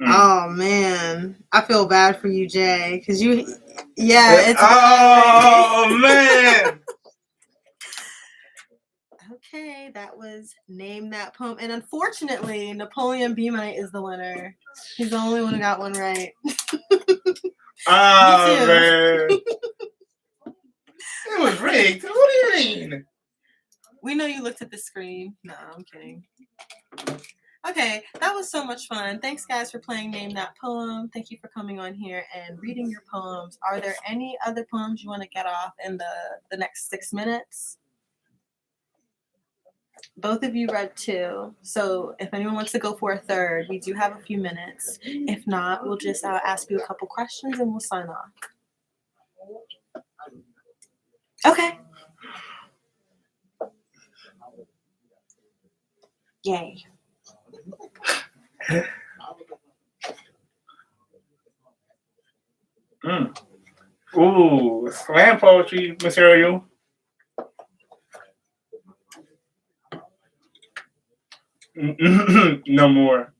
S2: Oh man, I feel bad for you, Jay, because it's.
S1: Oh man.
S2: Okay, that was Name That Poem, and unfortunately, Napoleon B. Might is the winner. He's the only one who got one right.
S1: Oh
S2: Me too.
S1: man. It was rigged. What do you mean?
S2: We know you looked at the screen. No, I'm kidding. Okay, that was so much fun. Thanks, guys, for playing Name That Poem. Thank you for coming on here and reading your poems. Are there any other poems you want to get off in the next 6 minutes? Both of you read 2, so if anyone wants to go for a third, we do have a few minutes. If not, we'll just ask you a couple questions and we'll sign off. Okay. Yay.
S1: Ooh, slam poetry material. No more.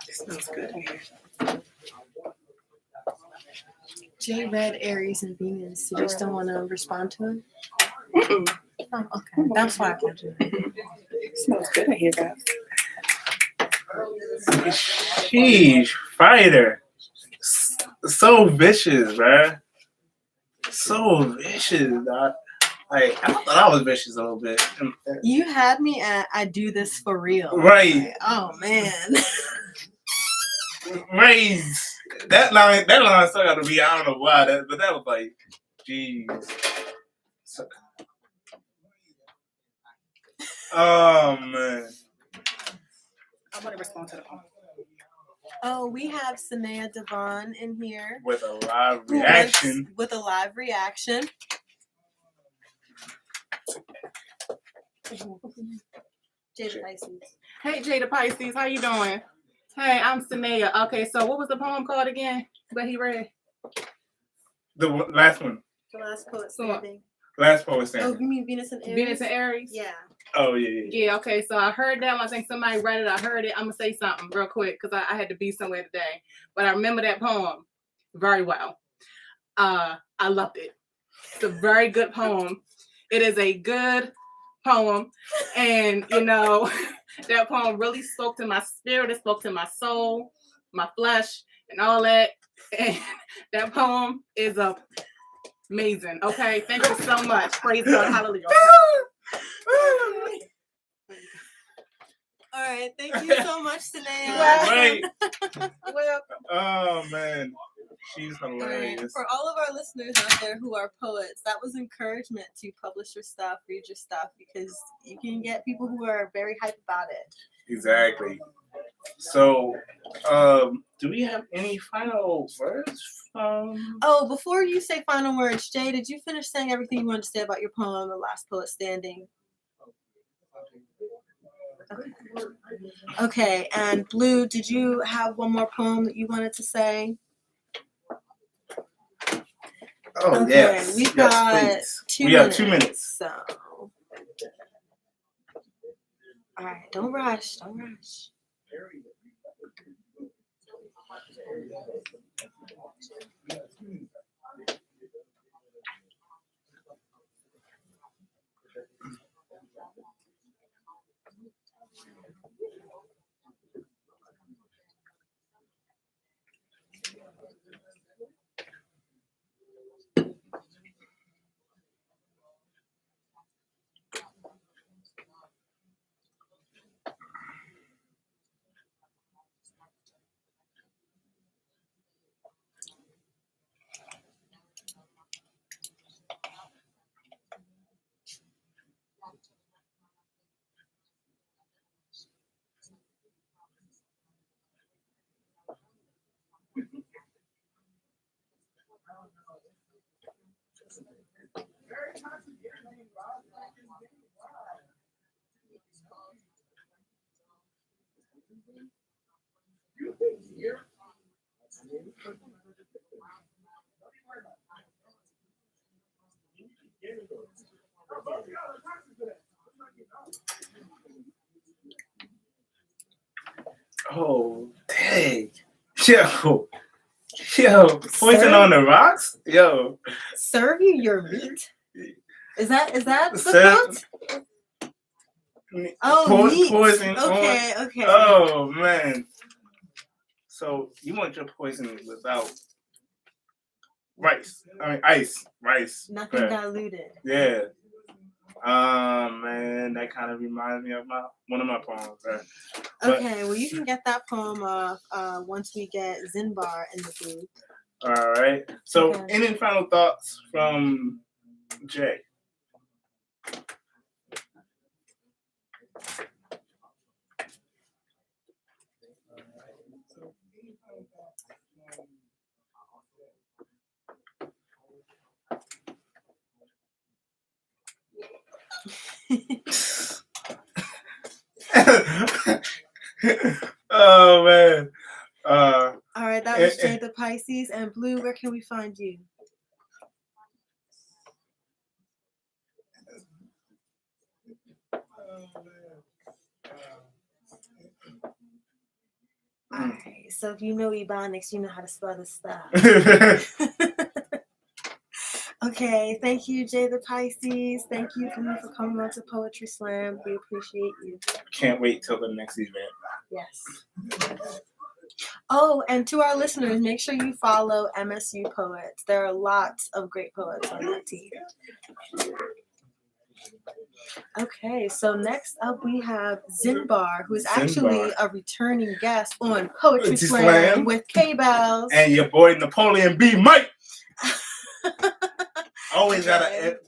S6: It smells good in here.
S2: Jay read Aries and Venus. You just don't want to respond to him?
S6: Mm-mm.
S2: Oh, okay. That's why I called you.
S6: It smells good in here, guys.
S1: Sheesh, fighter. So vicious, bruh. So vicious, dog. Like, I thought I was vicious a little bit.
S2: You had me at I do this for real.
S1: Right.
S2: Like, oh man.
S1: Right. That line still got to be, I don't know why, but that was like, jeez. So, oh, man.
S6: I want to respond to the phone.
S2: Oh, we have Sanaya Devon in here.
S1: With a live
S2: who
S1: reaction.
S2: works with a live reaction. Jada Pisces.
S6: Hey, Jada Pisces, how you doing? Hey, I'm Sanaya. Okay, so what was the poem called again? What he read?
S1: The last one.
S2: The last poet standing.
S1: Last poet
S2: Oh,
S1: standing.
S2: you mean Venus and Aries?
S6: Venus and Aries?
S2: Yeah.
S1: Oh, yeah.
S6: Yeah, okay, so I heard that one. I think somebody read it. I heard it. I'm going to say something real quick because I had to be somewhere today. But I remember that poem very well. I loved it. It's a very good poem. It is a good poem. And, you know, that poem really spoke to my spirit. It spoke to my soul, my flesh, and all that. And that poem is amazing. Okay, thank you so much. Praise God. Hallelujah.
S2: All right, thank you so much, Sanaya.
S1: Right.
S6: Well,
S1: Oh, man. She's
S2: All right,
S1: hilarious.
S2: for all of our listeners out there who are poets, that was encouragement to publish your stuff, read your stuff, because you can get people who are very hype about it.
S1: Exactly. So, do we have any final words?
S2: Oh, before you say final words, Jay, did you finish saying everything you wanted to say about your poem, The Last Poet Standing? Okay, and Blue, did you have one more poem that you wanted to say?
S1: Oh,
S2: Okay,
S1: yes.
S2: we've
S1: Yes,
S2: got
S1: please.
S2: 2
S1: We
S2: minutes.
S1: have 2 minutes.
S2: So, all right, don't rush, don't rush.
S1: Oh, dang. Yo, poison on the rocks? Yo.
S2: Serve you your meat? Is that the
S1: Serve-
S2: quote? Oh, meat.
S1: Poison
S2: Okay,
S1: on.
S2: okay.
S1: Oh, man. So, you want your poison without rice. I mean, rice.
S2: Nothing
S1: Right.
S2: diluted.
S1: Yeah. Man, that kind of reminds me of one of my poems. Right? But,
S2: Okay, well, you can get that poem off once we get Zinbar in the booth.
S1: all right. So,
S2: Okay.
S1: any final thoughts from Jay? Oh, man.
S2: All right, that was Jay the Pisces. And Blue, where can we find you? So if you know Ebonics, you know how to spell this stuff. Okay, thank you, Jay the Pisces. Thank you for coming on to Poetry Slam. We appreciate you.
S1: Can't wait till the next event.
S2: Yes. Oh, and to our listeners, make sure you follow MSU Poets. There are lots of great poets on that team. Okay, so next up we have Zinbar, who is actually a returning guest on Poetry Slam with K-Bells.
S1: And your boy Napoleon B. Mike. Always gotta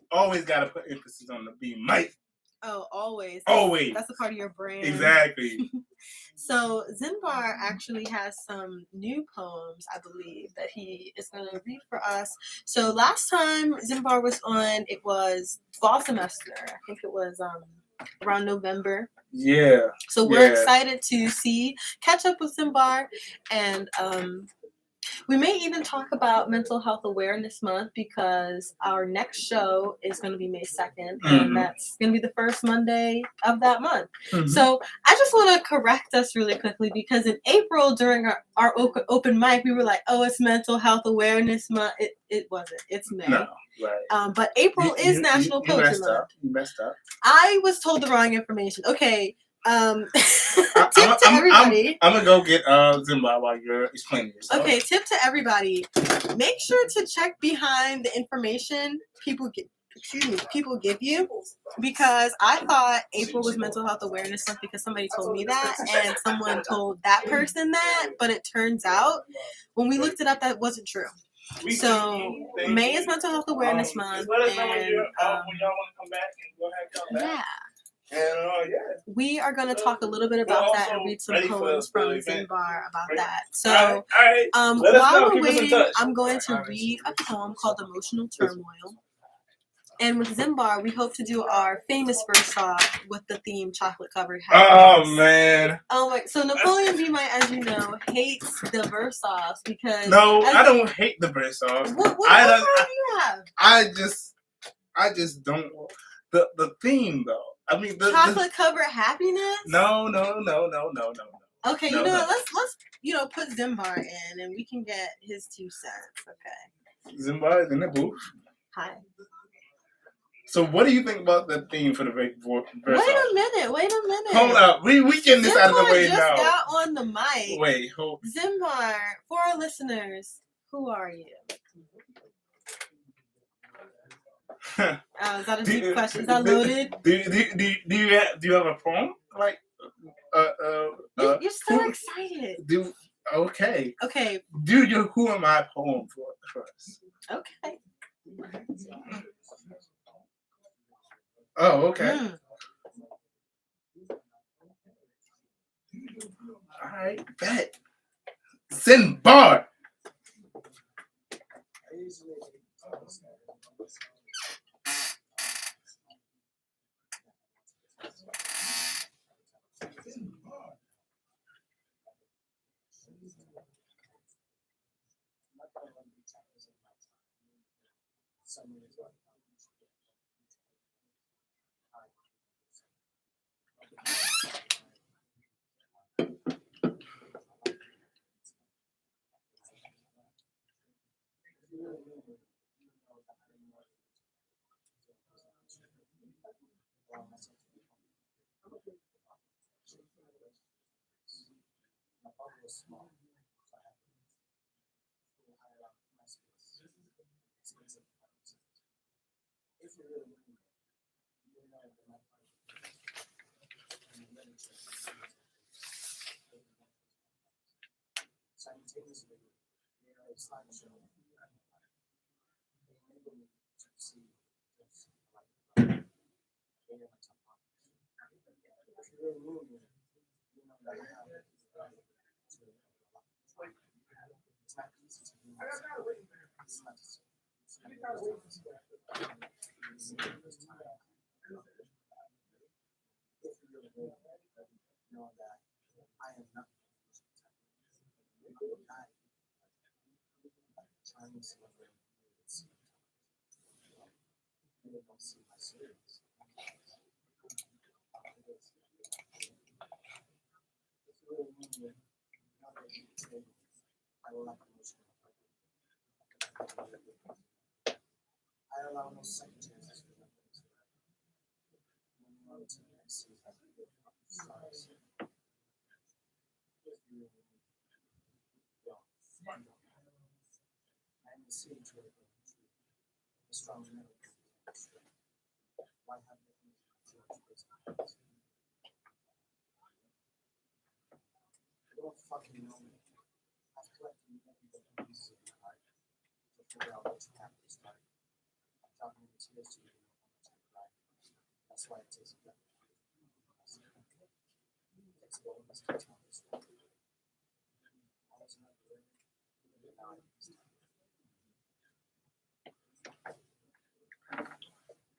S1: put emphasis on the B. Mike.
S2: Oh, always.
S1: Always.
S2: That's a part of your brand.
S1: Exactly.
S2: So Zinbar actually has some new poems, I believe, that he is going to read for us. So last time Zinbar was on, it was fall semester. I think it was around November.
S1: Yeah.
S2: So we're excited to catch up with Zinbar, and we may even talk about Mental Health Awareness Month because our next show is going to be May 2nd, and that's going to be the first Monday of that month. So I just want to correct us really quickly because in April during our open mic, we were like, oh, it's Mental Health Awareness Month. It wasn't. It's May.
S1: No, right.
S2: But April is National Poetry Month.
S1: You messed up.
S2: I was told the wrong information. Okay. Tip to everybody.
S1: I'm gonna go get Zimba while you're explaining yourself.
S2: Okay, tip to everybody. Make sure to check behind the information people give you, because I thought April was Mental Health Awareness Month because somebody told me that and someone told that person that, but it turns out when we looked it up that wasn't true. So May is Mental Health Awareness Month,
S1: Let us know when
S2: and
S1: y'all want to come back and go ahead and come back.
S2: yeah.
S1: And
S2: we are going to talk a little bit about that and read some poems from Zinbar about that. So
S1: all right.
S2: while we're waiting, I'm going to read a poem called Emotional Turmoil. And with Zinbar, we hope to do our famous verse off with the theme chocolate covered happiness.
S1: Oh man.
S2: Oh my! So Napoleon B. Mike, as you know, hates the verse offs because
S1: I don't hate the verse offs.
S2: What do you have?
S1: I just don't. The theme though. I mean,
S2: chocolate covered happiness.
S1: No.
S2: Okay, you know what? Let's put Zinbar in, and we can get his 2 cents. Okay.
S1: Zinbar is in the booth.
S2: Hi.
S1: So, what do you think about the theme for the verse?
S2: Wait a minute.
S1: Hold up, we getting this out of the way
S2: just
S1: now.
S2: Got on the mic.
S1: Wait, hold.
S2: Zinbar, for our listeners, who are you? Is that a deep question? Is that loaded?
S1: Do you have a poem? Like,
S2: you're so excited.
S1: Okay.
S2: Okay.
S1: Do your Who Am I poem for us.
S2: Okay.
S1: Oh, okay. All right, bet. Zinbar.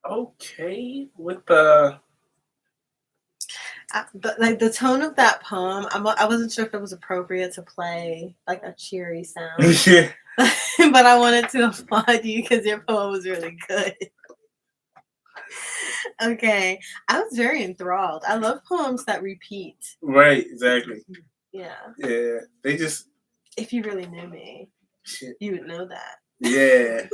S1: Okay, with the
S2: But like the tone of that poem, I wasn't sure if it was appropriate to play like a cheery sound,
S1: yeah,
S2: but I wanted to applaud you because your poem was really good. Okay, I was very enthralled. I love poems that repeat.
S1: right, exactly.
S2: Yeah,
S1: Yeah, they just
S2: if you really knew me,
S1: shit.
S2: you would know that.
S1: Yeah,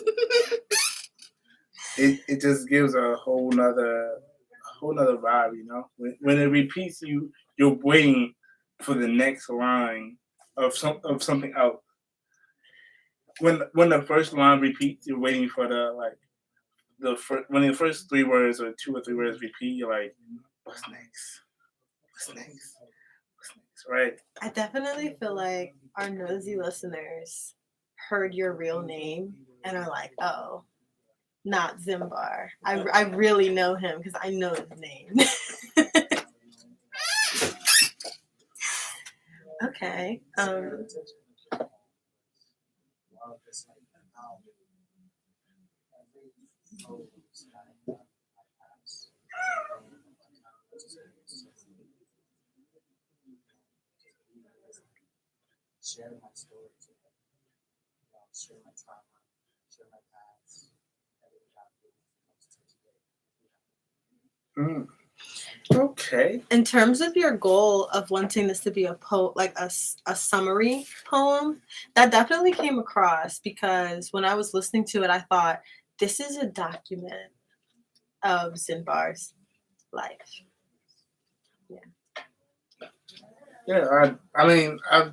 S1: it just gives a whole nother vibe, you know. When it repeats, you're waiting for the next line of something else. When the first line repeats, you're waiting for when the first 3 words or 2 or 3 words repeat. You're like, what's next? What's next? What's next? Right?
S2: I definitely feel like our nosy listeners heard your real name and are like, oh, not Zimbar. I really know him because I know his name. Okay.
S1: Okay.
S2: In terms of your goal of wanting this to be a summary poem, that definitely came across because when I was listening to it, I thought this is a document of Zinbar's life.
S1: Yeah, I mean, I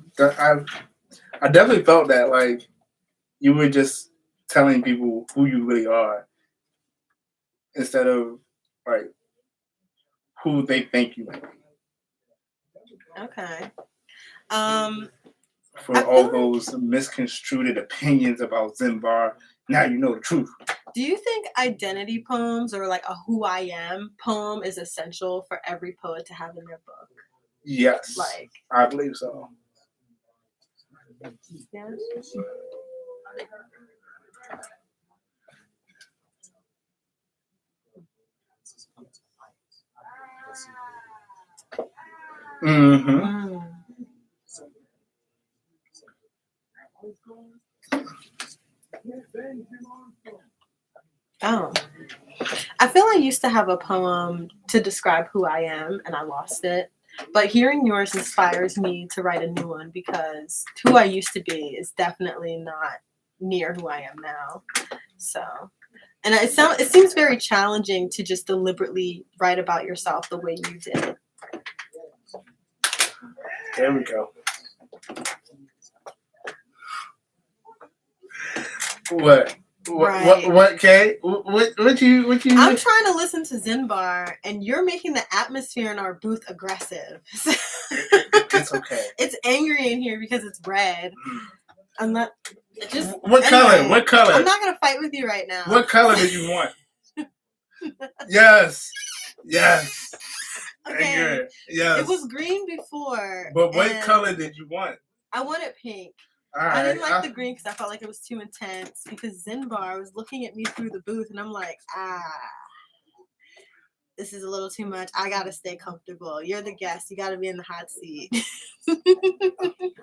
S1: definitely felt that like you were just telling people who you really are instead of like who they think you might be.
S2: Okay.
S1: For all those misconstrued opinions about Zimbar, now you know the truth.
S2: Do you think identity poems or like a who I am poem is essential for every poet to have in their book?
S1: Yes,
S2: Like,
S1: I believe so.
S2: Yeah.
S1: Mm-hmm.
S2: Oh. I feel I used to have a poem to describe who I am and I lost it. But hearing yours inspires me to write a new one because who I used to be is definitely not near who I am now. So, and it seems very challenging to just deliberately write about yourself the way you did.
S1: There we go. What?
S2: Right.
S1: What, Kay? What you?
S2: I'm trying to listen to Zinbar, and you're making the atmosphere in our booth aggressive.
S1: It's okay.
S2: It's angry in here because it's red. I'm not.
S1: What color? What color?
S2: I'm not gonna fight with you right now.
S1: What color do you want? Yes.
S2: Okay.
S1: Anger. Yes.
S2: It was green before.
S1: But what color did you want?
S2: I wanted pink.
S1: All right.
S2: I didn't like the green because I felt like it was too intense. Because Zinbar was looking at me through the booth, and I'm like, this is a little too much. I gotta stay comfortable. You're the guest. You gotta be in the hot seat.
S1: All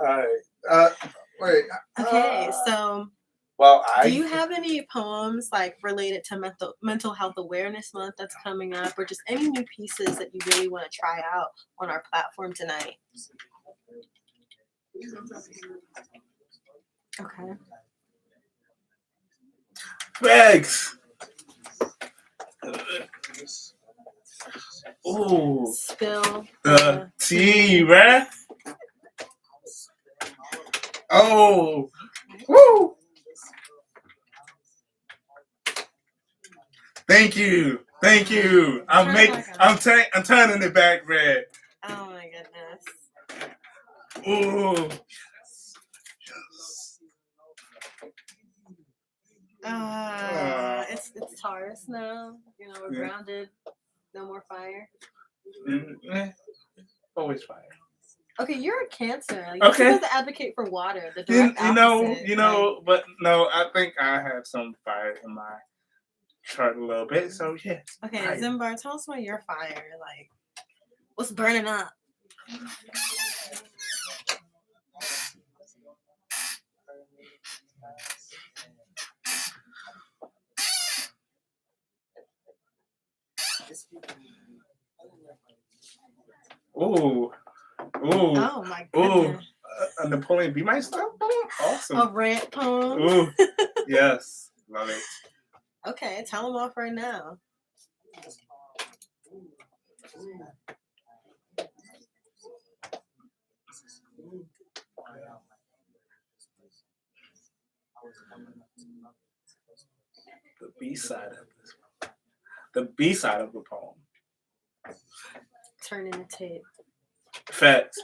S1: right. Wait.
S2: Okay, so.
S1: Well,
S2: do you have any poems like related to mental health awareness month that's coming up, or just any new pieces that you really want to try out on our platform tonight? Okay.
S1: Bags. Ooh.
S2: Spill
S1: The tea, bruh. Oh. Woo. Thank you. Thank you. I'm turning it back red.
S2: Oh my goodness.
S1: Ooh.
S2: It's Taurus now. You know, we're grounded. No more fire.
S1: Always fire.
S2: Okay, you're a Cancer. Like,
S1: Okay.
S2: you're supposed to advocate for water. The direct opposite.
S1: But no, I think I have some fire in my chart a little bit. So yeah.
S2: Okay,
S1: fire.
S2: Zimbar, tell us about your fire. Like, what's burning up?
S1: Ooh.
S2: Oh my goodness.
S1: A Napoleon B. My stuff? Awesome.
S2: A rant poem.
S1: Ooh. Yes. Love it.
S2: Okay, tell them off right now.
S1: The B side of this. The B side of the poem.
S2: Turn in the tape.
S1: Facts.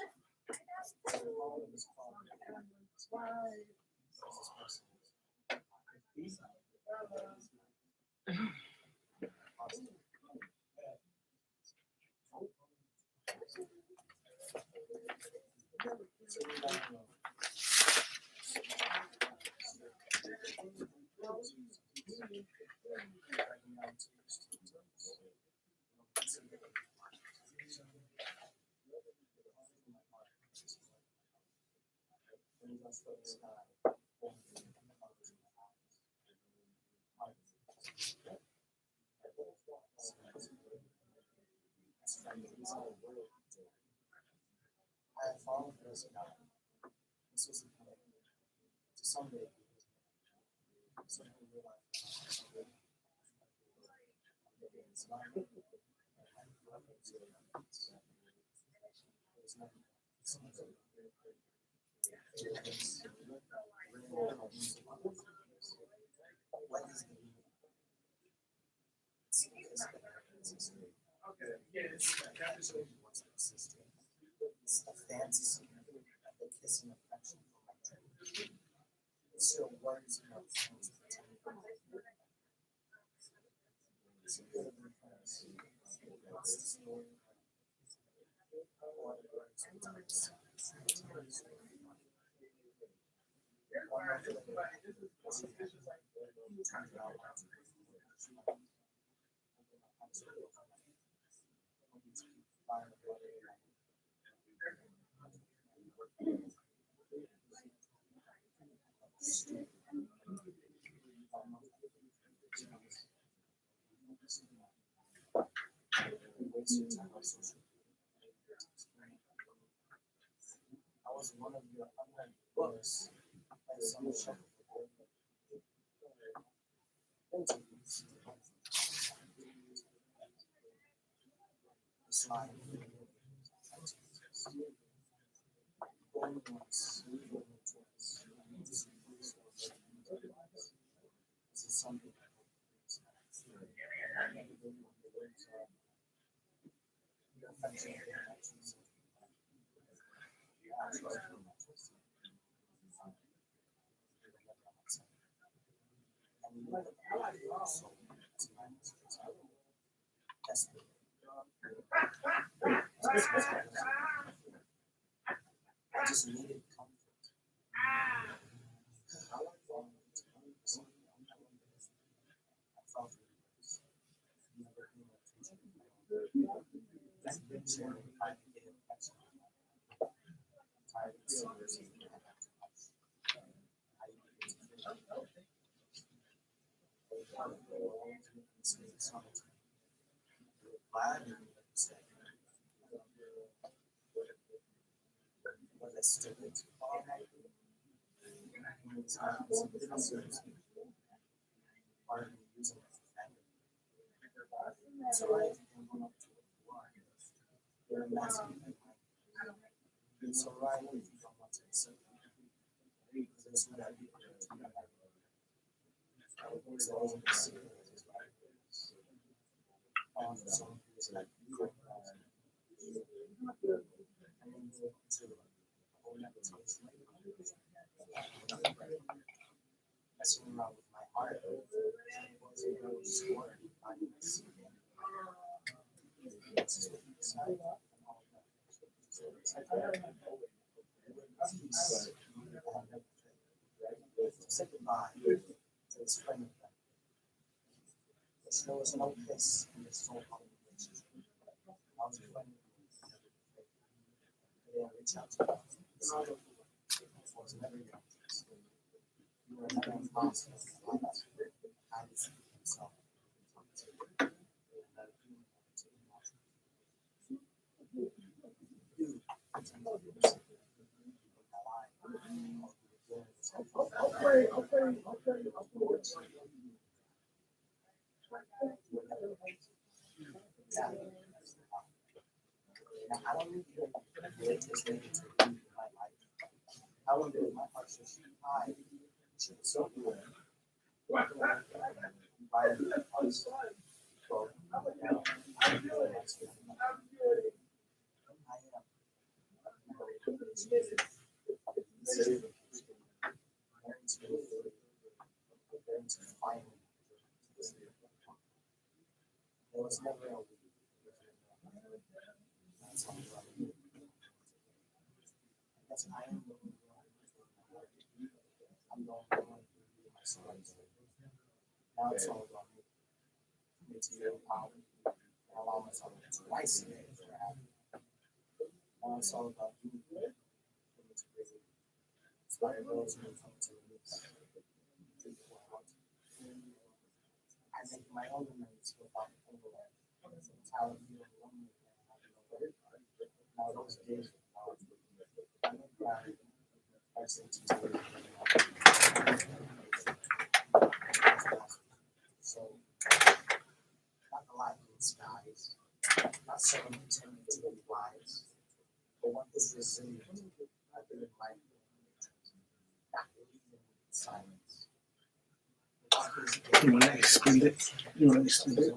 S1: You want to extend it? You want to extend it?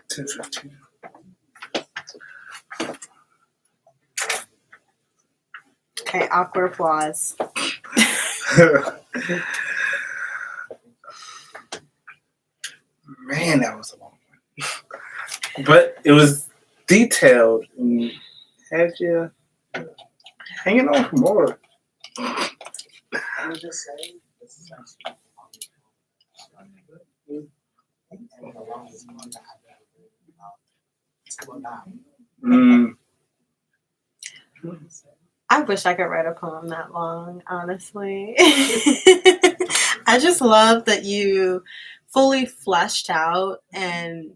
S1: 10:15.
S2: Okay, awkward applause.
S1: Man, that was a long one. But it was detailed and had you hanging on for more. Mm.
S2: I wish I could write a poem that long, honestly. I just love that you fully fleshed out and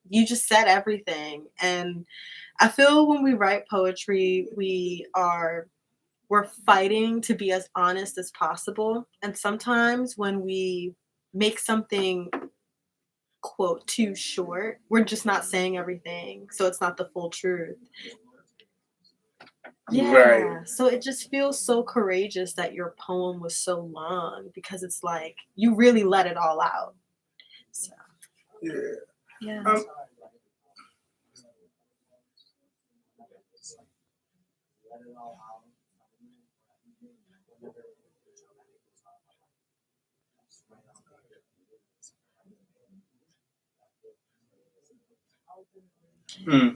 S2: you just said everything. And I feel when we write poetry, we're fighting to be as honest as possible. And sometimes when we make something quote too short, we're just not saying everything. So it's not the full truth. Yeah.
S1: Right.
S2: So it just feels so courageous that your poem was so long because it's like you really let it all out. So
S1: Yeah.
S2: yeah.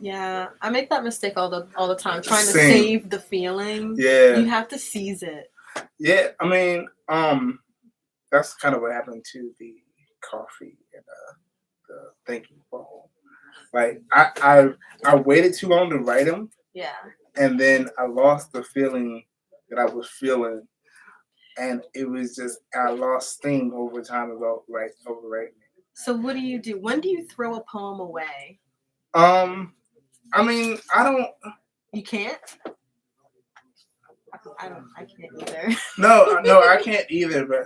S2: Yeah, I make that mistake all the time, trying to
S1: Same.
S2: save the feeling.
S1: Yeah.
S2: You have to seize it.
S1: Yeah, I mean, that's kind of what happened to the coffee and the thank you poem. Like I waited too long to write them,
S2: Yeah.
S1: and then I lost the feeling that I was feeling, and it was just I lost steam over time about overwriting it.
S2: So what do you do? When do you throw a poem away?
S1: I I mean, I don't.
S2: You can't. I can't either.
S1: No, I can't either. But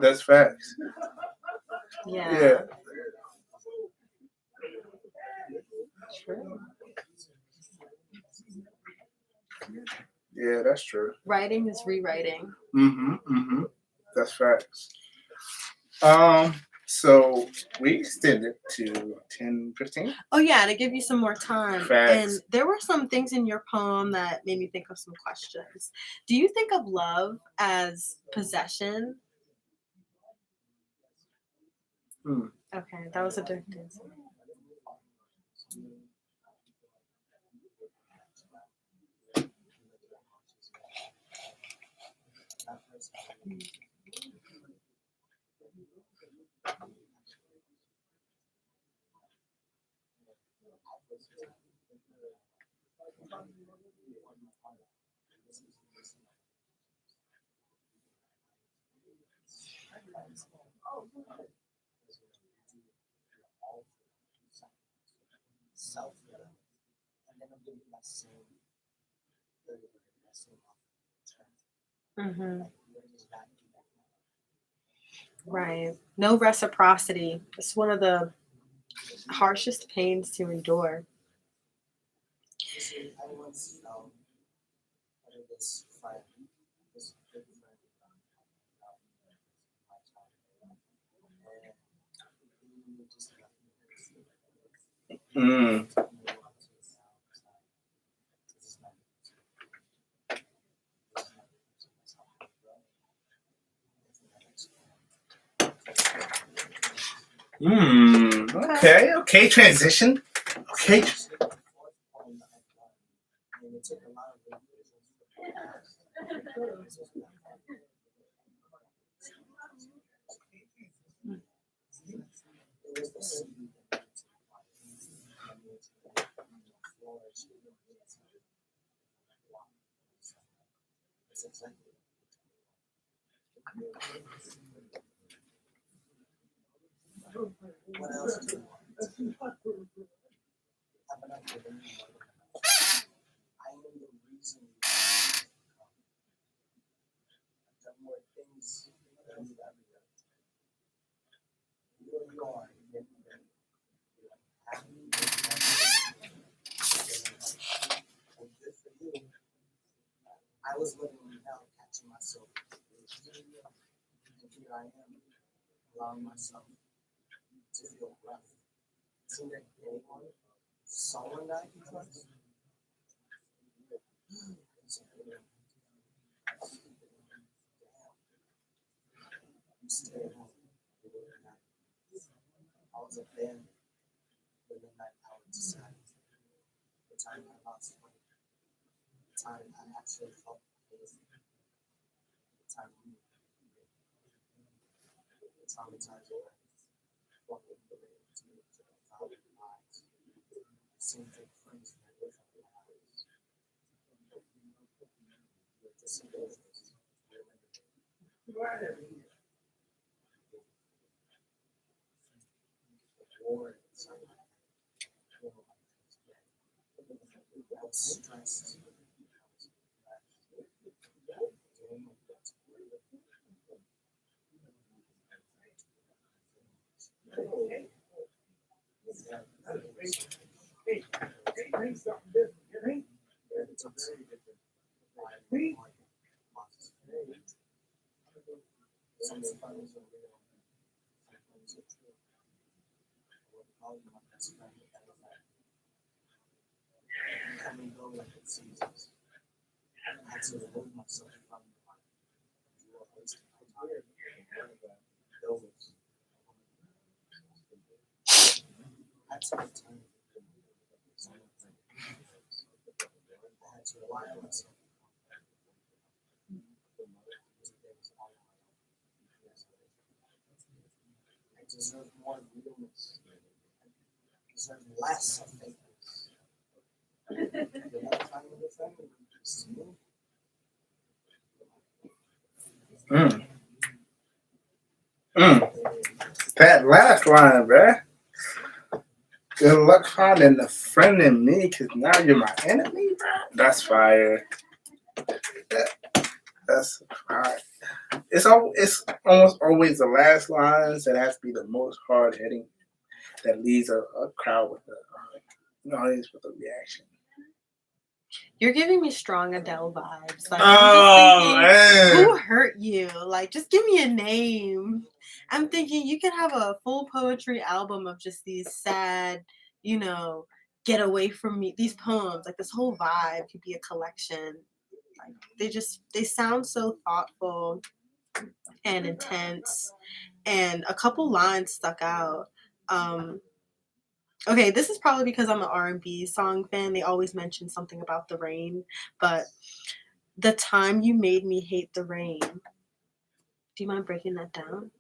S1: that's facts.
S2: Yeah. True.
S1: Yeah, that's true.
S2: Writing is rewriting.
S1: That's facts. So we extended to 10:15.
S2: Oh yeah, to give you some more time.
S1: Facts.
S2: And there were some things in your poem that made me think of some questions. Do you think of love as possession? Okay, that was a different answer. Right. No reciprocity. It's one of the harshest pains to endure.
S1: Okay. Transition. Okay. That last line, bruh. Good luck finding a friend in me, cause now you're my enemy, bro. That's fire. That's fire. It's almost always the last lines that has to be the most hard hitting. That leaves a crowd with an audience with a reaction.
S2: You're giving me strong Adele vibes. Like,
S1: Oh man,
S2: who hurt you? Like, just give me a name. I'm thinking you could have a full poetry album of just these sad, get away from me. These poems, like this whole vibe could be a collection. Like, they sound so thoughtful and intense, and a couple lines stuck out. Okay, this is probably because I'm an R&B song fan. They always mention something about the rain, but the time you made me hate the rain. Do you mind breaking that down?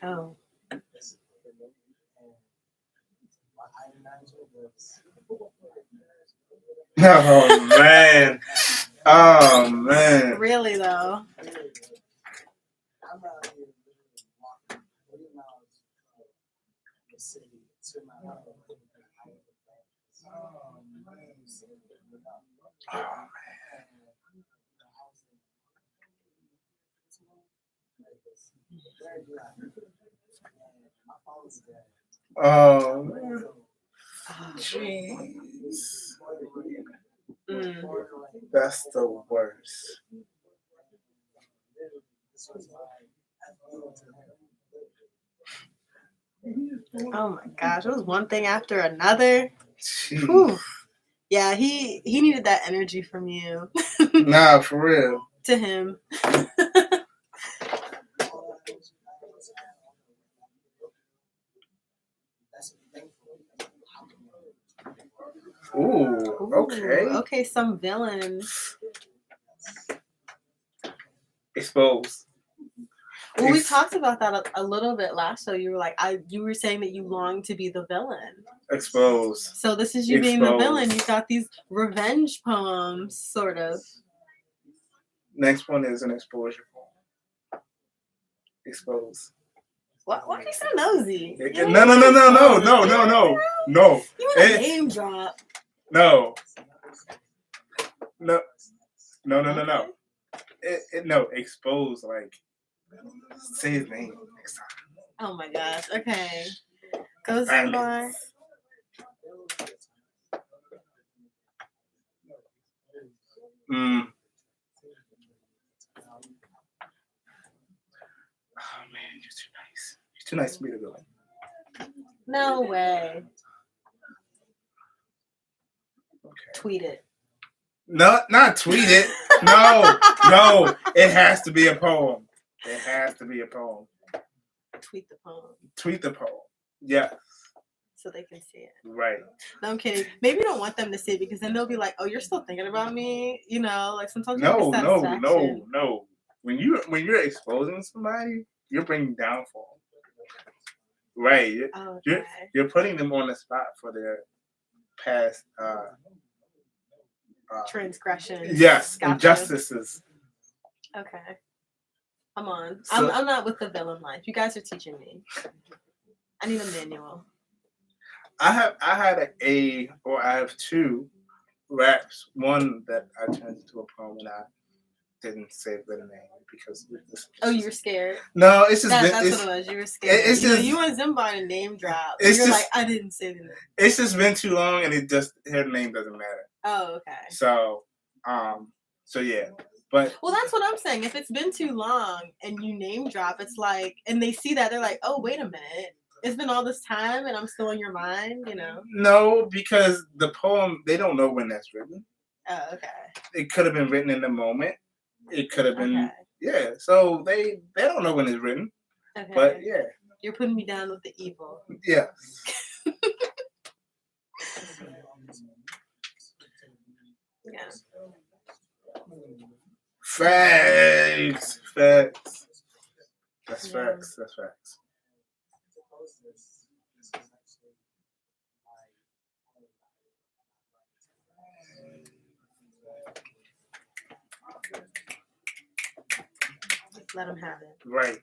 S2: Oh.
S1: Oh man. Oh man.
S2: Really though.
S1: Oh man. Jeez. That's the worst.
S2: Oh my gosh, it was one thing after another.
S1: Jeez.
S2: Whew. Yeah, he needed that energy from you.
S1: Nah, for real.
S2: To him.
S1: Ooh, okay.
S2: Okay, some villain.
S1: Exposed.
S2: Well, we talked about that a little bit last show. You were like, you were saying that you long to be the villain.
S1: Exposed.
S2: So this is you being the villain. You got these revenge poems, sort of.
S1: Next one is an exposure poem. Exposed.
S2: Why are you so nosy?
S1: No.
S2: You want a name drop?
S1: No. No. No. Exposed, like, say his name next time.
S2: Oh my gosh. Okay. Go Zimbar.
S1: Oh man, you're too nice. You're too nice to be the villain.
S2: No way.
S1: Okay.
S2: Tweet it.
S1: No, not tweet it. No. It has to be a poem. It has to be a poem.
S2: Tweet the poem.
S1: Tweet the poem. Yeah.
S2: So they can see it.
S1: Right.
S2: No, I'm kidding. Maybe you don't want them to see it because then they'll be like, "Oh, you're still thinking about me," like sometimes.
S1: No. When you're exposing somebody, you're bringing downfall. Right.
S2: Okay.
S1: You're putting them on the spot for their past
S2: transgressions.
S1: Yes,
S2: Gotcha.
S1: injustices.
S2: Okay. I'm on.
S1: So,
S2: I'm not with the villain life. You guys are teaching me. I need a manual.
S1: I have two raps. One that I turned into a poem and I didn't say the name because
S2: you were scared.
S1: No, it's just
S2: that's what it was. You were scared. You want Zimbar to name drop. You're like, I didn't say the name.
S1: It's just been too long, and her name doesn't matter.
S2: Oh, okay.
S1: So yeah. But
S2: well, that's what I'm saying. If it's been too long and you name drop, it's like, and they see that, they're like, oh, wait a minute. It's been all this time and I'm still in your mind,
S1: No, because the poem, they don't know when that's written.
S2: Oh, okay.
S1: It could have been written in the moment. It could have been, yeah. So they don't know when it's written. Okay. But yeah.
S2: You're putting me down with the evil.
S1: Yeah.
S2: Yeah.
S1: Facts. That's facts.
S2: Let him have it.
S1: Right.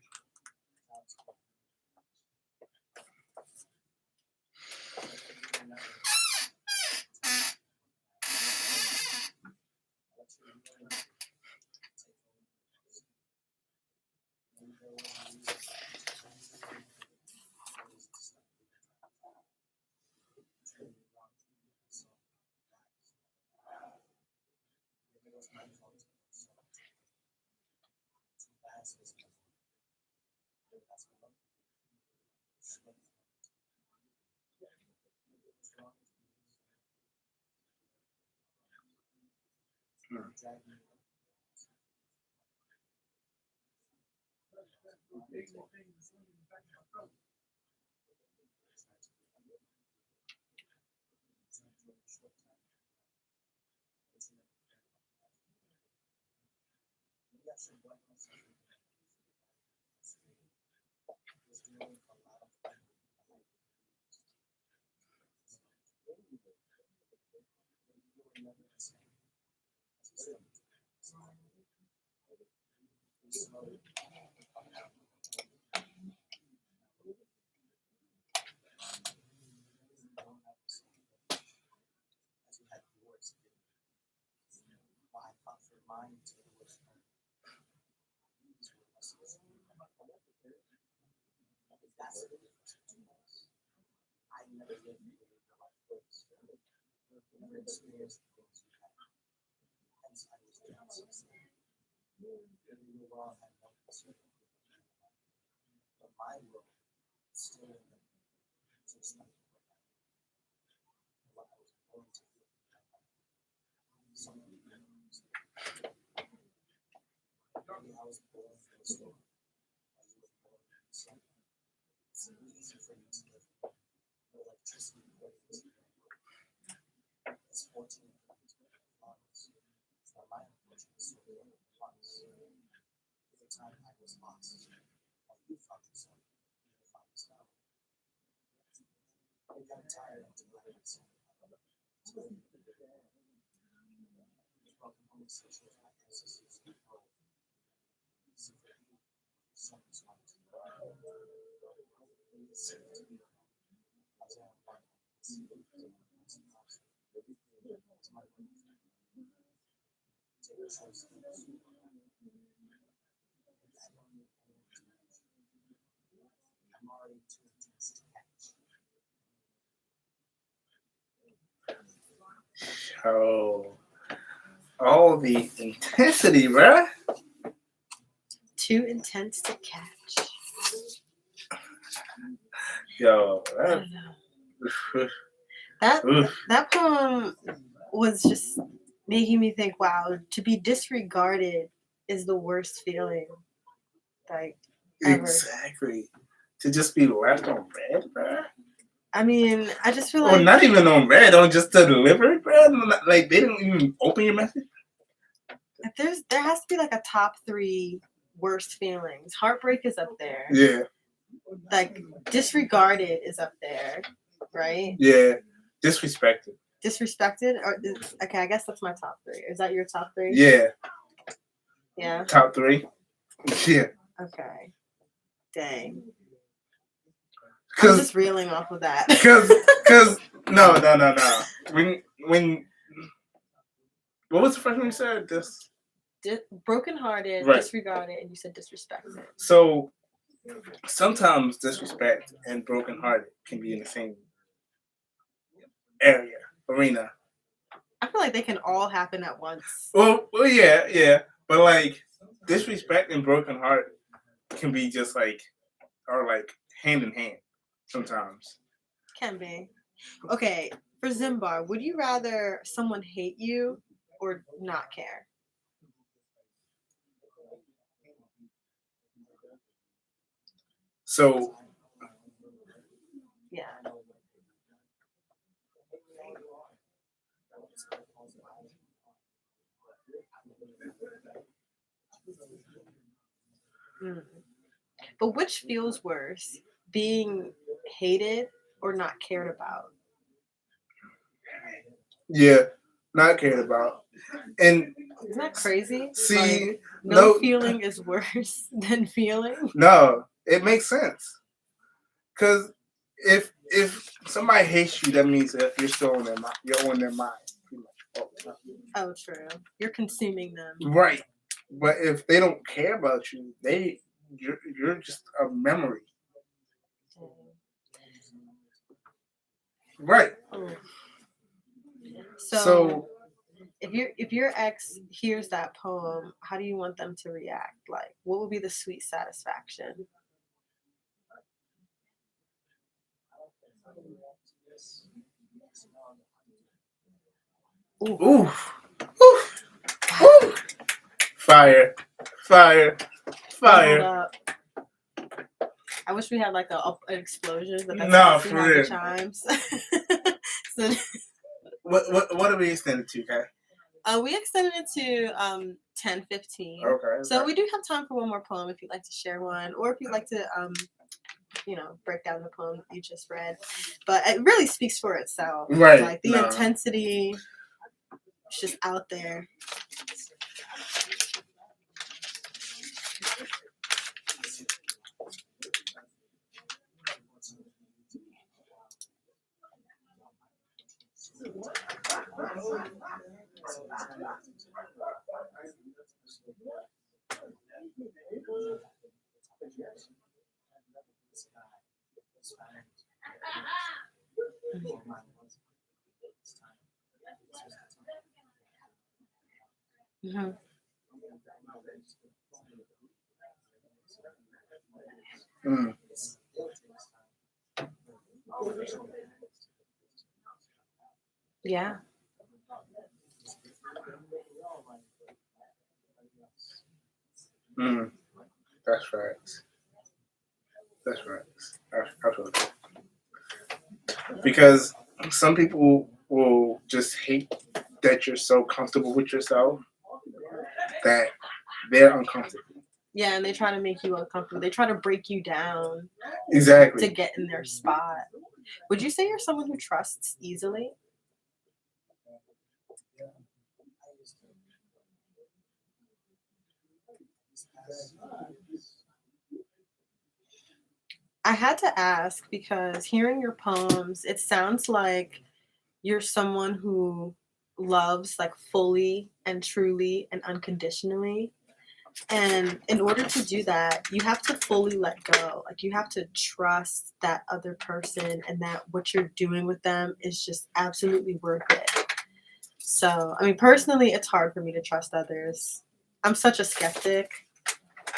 S1: Oh, all the intensity, bruh.
S2: Too intense to catch.
S1: Yo,
S2: I don't know. That poem was just making me think, wow, to be disregarded is the worst feeling. Like, ever.
S1: Exactly. To just be left on red, bruh.
S2: I mean, I just feel
S1: Or
S2: like
S1: not even on red, on just to deliver it, bruh. Like, they didn't even open your message.
S2: there has to be like a top 3 worst feelings. Heartbreak is up there.
S1: Yeah.
S2: Like, disregarded is up there, right?
S1: Yeah. Disrespected.
S2: Disrespected? Okay, I guess that's my top 3. Is that your top 3?
S1: Yeah.
S2: Yeah?
S1: Top 3. Yeah.
S2: Okay. Dang. I'm
S1: Cause
S2: just reeling off of that.
S1: Cause no. When what was the first one you said? This
S2: Brokenhearted,
S1: right.
S2: Disregarded, and you said disrespected.
S1: So sometimes disrespect and brokenhearted can be in the same arena.
S2: I feel like they can all happen at once.
S1: Well, yeah. But like disrespect and brokenhearted can be just like or like hand in hand sometimes.
S2: Can be. Okay, for Zimbar, would you rather someone hate you or not care?
S1: So
S2: yeah. But which feels worse, being hated or not cared about?
S1: Yeah, not cared about. And
S2: Isn't that crazy?
S1: See,
S2: Like,
S1: no-
S2: no feeling is worse than feeling.
S1: No, it makes sense. Because if somebody hates you, that means that you're still on their mind. You're on their mind pretty much all the time.
S2: Oh, true. You're consuming them.
S1: Right. But if they don't care about you, you're just a memory. Right.
S2: Oh.
S1: So
S2: So if your ex hears that poem, how do you want them to react? Like, what would be the sweet satisfaction? Ooh.
S1: oof. Oof. Oof. Fire. Fire.
S2: Hold
S1: Fire.
S2: up. I wish we had like an explosion, but that's
S1: No,
S2: nice. We
S1: for
S2: have the
S1: real.
S2: chimes. So
S1: What are we extended to, Kai?
S2: we extended it to 10:15.
S1: Okay.
S2: So we do have time for one more poem if you'd like to share one, or if you'd like to break down the poem you just read. But it really speaks for itself.
S1: Right.
S2: Like the
S1: No.
S2: intensity is just out there. Mm-hmm.
S1: Mm.
S2: Yeah.
S1: Mm. That's right. That's right. I feel that. Because some people will just hate that you're so comfortable with yourself that they're uncomfortable.
S2: Yeah, and they try to make you uncomfortable. They try to break you down
S1: Exactly.
S2: to get in their spot. Would you say you're someone who trusts easily? I had to ask because hearing your poems, it sounds like you're someone who loves like fully and truly and unconditionally. And in order to do that, you have to fully let go. Like you have to trust that other person and that what you're doing with them is just absolutely worth it. So, I mean, personally, it's hard for me to trust others. I'm such a skeptic,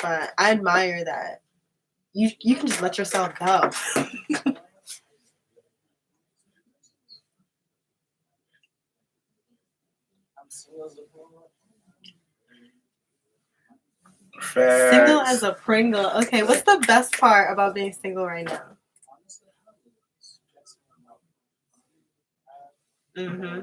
S2: but I admire that you can just let yourself go.
S1: Facts.
S2: Single as a Pringle. Okay, what's the best part about being single right now? Mm-hmm.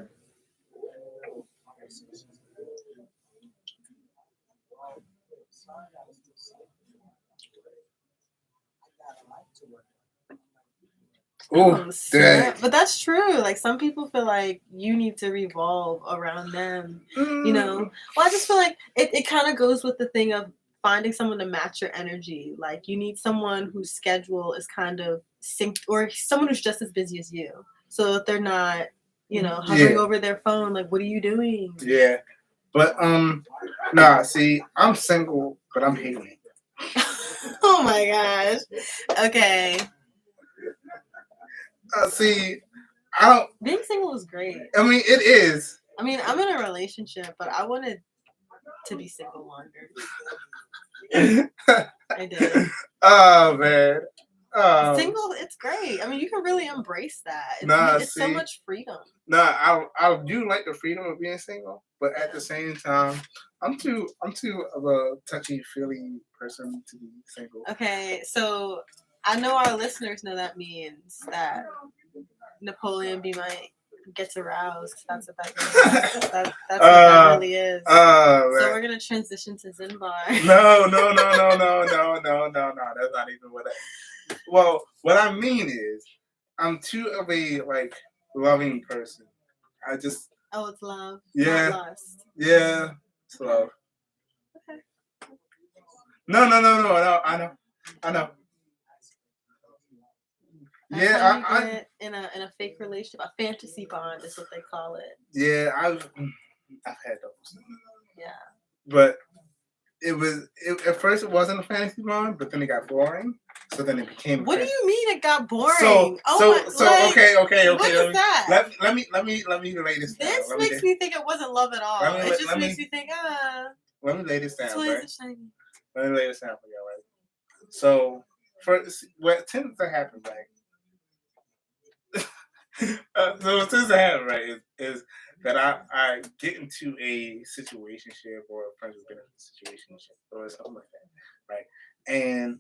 S1: Oh,
S2: Oh,
S1: dang.
S2: snap. But that's true. Like some people feel like you need to revolve around them. You know? Well, I just feel like it kind of goes with the thing of finding someone to match your energy. Like you need someone whose schedule is kind of synced, or someone who's just as busy as you. So that they're not, hovering
S1: Yeah.
S2: over their phone, like, what are you doing?
S1: Yeah. But nah, see, I'm single, but I'm hating it.
S2: Oh my gosh. Okay.
S1: See, I don't.
S2: Being single is great.
S1: I mean, it is.
S2: I mean, I'm in a relationship, but I wanted to be single longer. I did.
S1: Oh man.
S2: Single, it's great. I mean, you can really embrace that. It's so
S1: see.
S2: much freedom.
S1: Nah, I do like the freedom of being single, but at the same time, I'm too of a touchy feely person to be single.
S2: Okay, so I know our listeners know that means that Napoleon B. Mike gets aroused. That's what that means. That's what that really is. So we're gonna transition to Zinbar.
S1: No. That's not even what I. Well, what I mean is, I'm too of a loving person. I just.
S2: Oh, it's love.
S1: Yeah.
S2: Not lust.
S1: Yeah. Slow.
S2: Okay.
S1: No. I know.
S2: That's
S1: Yeah,
S2: how you
S1: I
S2: get in a fake relationship, a fantasy bond is what they call it.
S1: yeah, I've had those.
S2: Yeah.
S1: But at first it wasn't a fantasy bond, but then it got boring. So then it became.
S2: What do you mean it got boring?
S1: So okay.
S2: What is that?
S1: Let me lay this down.
S2: This makes me think it wasn't love at all. It just makes me think,
S1: let me lay this down,
S2: toys
S1: right?
S2: are shiny.
S1: Let me lay this down for y'all, right? So first, what tends to happen, right? So what tends to happen, right, is that I get into a situationship or a friends with benefits situationship or something like that, right? And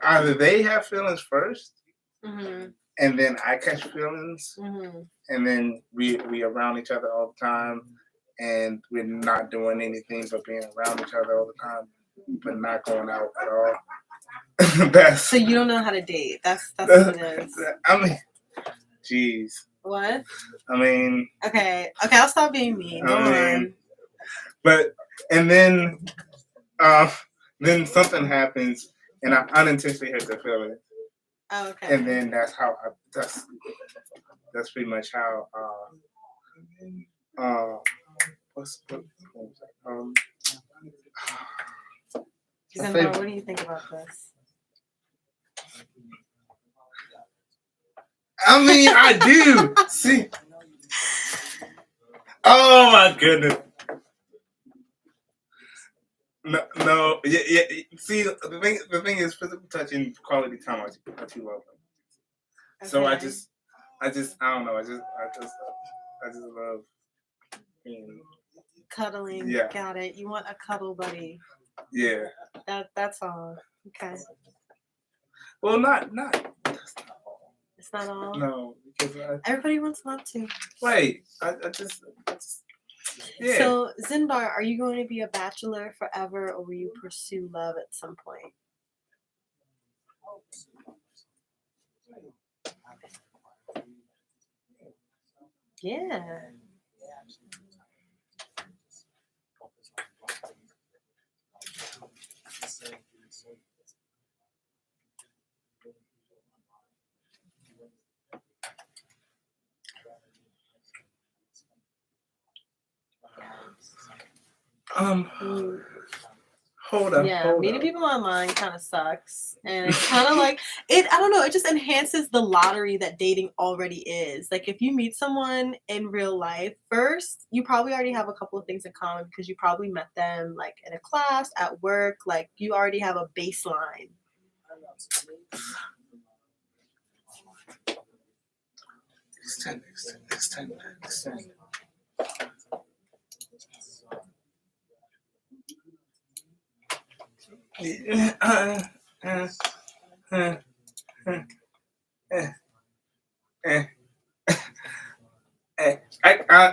S1: either they have feelings first,
S2: Mm-hmm.
S1: and then I catch feelings,
S2: Mm-hmm.
S1: and then we around each other all the time, and we're not doing anything but being around each other all the time, but not going out at all.
S2: So you don't know how to date. That's what it is.
S1: I mean, jeez.
S2: What?
S1: I mean.
S2: Okay, I'll stop being mean. Go on.
S1: But and then something happens, and I unintentionally hurt their feelings.
S2: Oh, okay.
S1: And then that's pretty much how
S2: Zimba, what do you think about this?
S1: I mean, I do. See. Oh my goodness. No. Yeah. See, the thing is, physical touch and quality time are two love. Okay. So I just, I don't know. I just love being
S2: cuddling.
S1: Yeah.
S2: Got it. You want a cuddle buddy.
S1: Yeah.
S2: That's all. Okay.
S1: Well, not.
S2: It's not all.
S1: No, because
S2: everybody wants love too.
S1: Wait, I just yeah.
S2: So Zinbar, are you going to be a bachelor forever, or will you pursue love at some point? Yeah.
S1: Hold up.
S2: Yeah, meeting people online kind of sucks, and it's kind of like it. I don't know. It just enhances the lottery that dating already is. Like if you meet someone in real life first, you probably already have a couple of things in common because you probably met them like in a class, at work. Like you already have a baseline.
S1: Extend.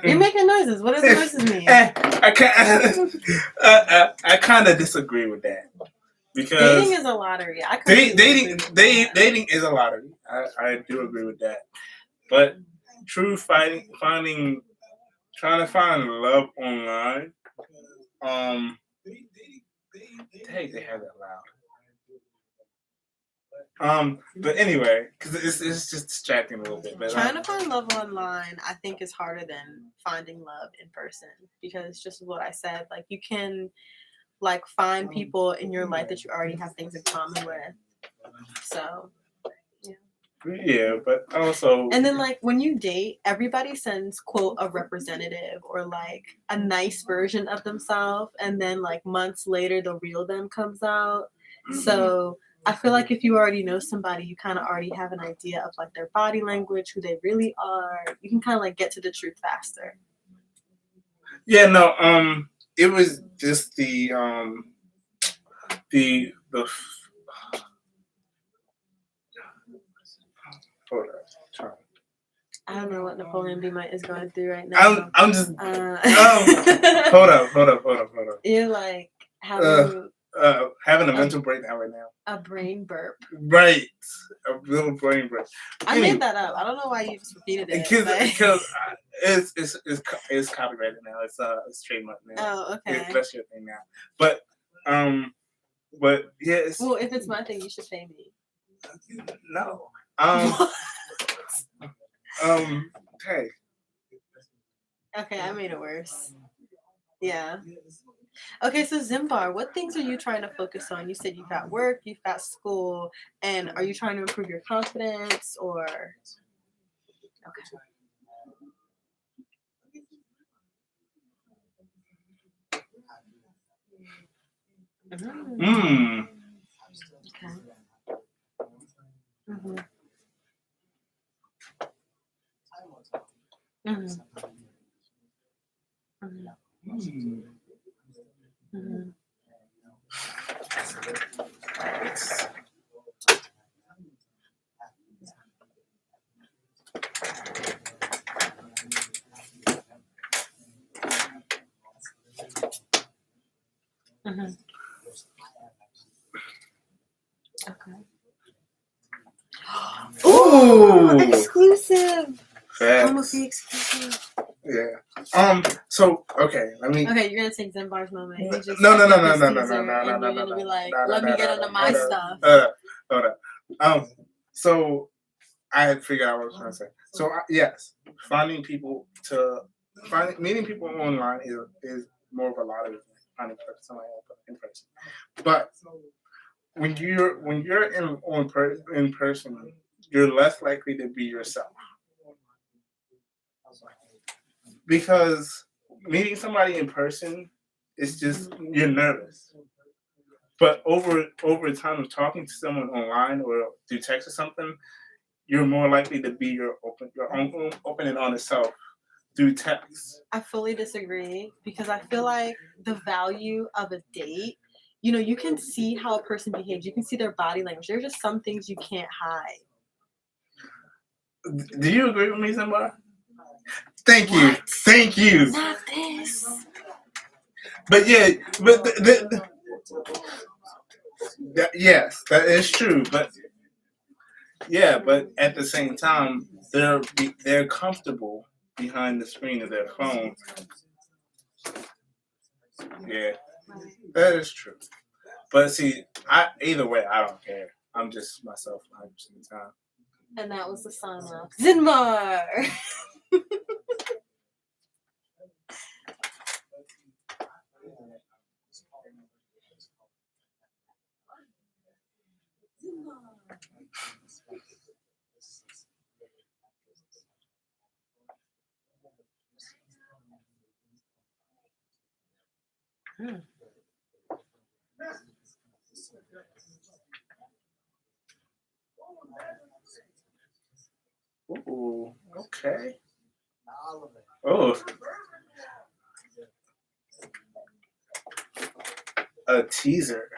S2: You're making noises. What does the noises mean?
S1: I kind of disagree with that because
S2: dating is a lottery.
S1: Dating is a lottery. I do agree with that, but trying to find love online. Dang, they have that loud. But anyway, because it's just distracting a little bit. But
S2: trying to find love online, I think, is harder than finding love in person because it's just what I said. Like you can, like, find people in your life that you already have things in common with. So.
S1: Yeah, but also.
S2: And then, like, when you date, everybody sends, quote, a representative or, like, a nice version of themselves. And then, like, months later, the real them comes out. Mm-hmm. So I feel like if you already know somebody, you kind of already have an idea of, like, their body language, who they really are. You can kind of, like, get to the truth faster.
S1: Yeah, no, it was just the hold on.
S2: I don't know what Napoleon B. Might is going through right now.
S1: I'm just hold up.
S2: You're like having
S1: having a mental breakdown right now.
S2: A brain burp.
S1: Right, a little brain break.
S2: I made that up. I don't know why you just repeated it.
S1: Because it's copyrighted now. It's trademarked now.
S2: Oh, okay.
S1: That's your thing now. But yeah.
S2: Well, if it's my thing, you should pay me.
S1: No. Hey.
S2: Okay, I made it worse. Yeah. Okay, so Zimbar, what things are you trying to focus on? You said you've got work, you've got school, and are you trying to improve your confidence or? Okay.
S1: Mm.
S2: Okay. Mm-hmm. Mm-hmm. Mm-hmm. Mm-hmm. Mm-hmm. Okay.
S1: Ooh,
S2: exclusive.
S1: facts.
S2: Homophobia exclusive.
S1: Yeah. So okay, let me.
S2: Okay, you're gonna take Zimbar's moment. He just
S1: No.
S2: and you're gonna be like, let me get into my stuff.
S1: Hold up. So I had figured out what I was trying to say. So yes, meeting people online is more of a lot of finding somebody in person. But when you're in person, you're less likely to be yourself. Because meeting somebody in person is just you're nervous. But over time of talking to someone online or through text or something, you're more likely to be your open and honest self through text.
S2: I fully disagree because I feel like the value of a date, you can see how a person behaves. You can see their body language. There's just some things you can't hide.
S1: Do you agree with me, Zimbar? Thank you. Thank you.
S2: Not this.
S1: But yeah, but yes, that is true. But yeah, but at the same time, they're comfortable behind the screen of their phone. Yeah, that is true. But see, either way, I don't care. I'm just myself 100% of the time.
S2: And that was the sign off. Zinmar!
S1: Ooh, okay. Oh, a teaser.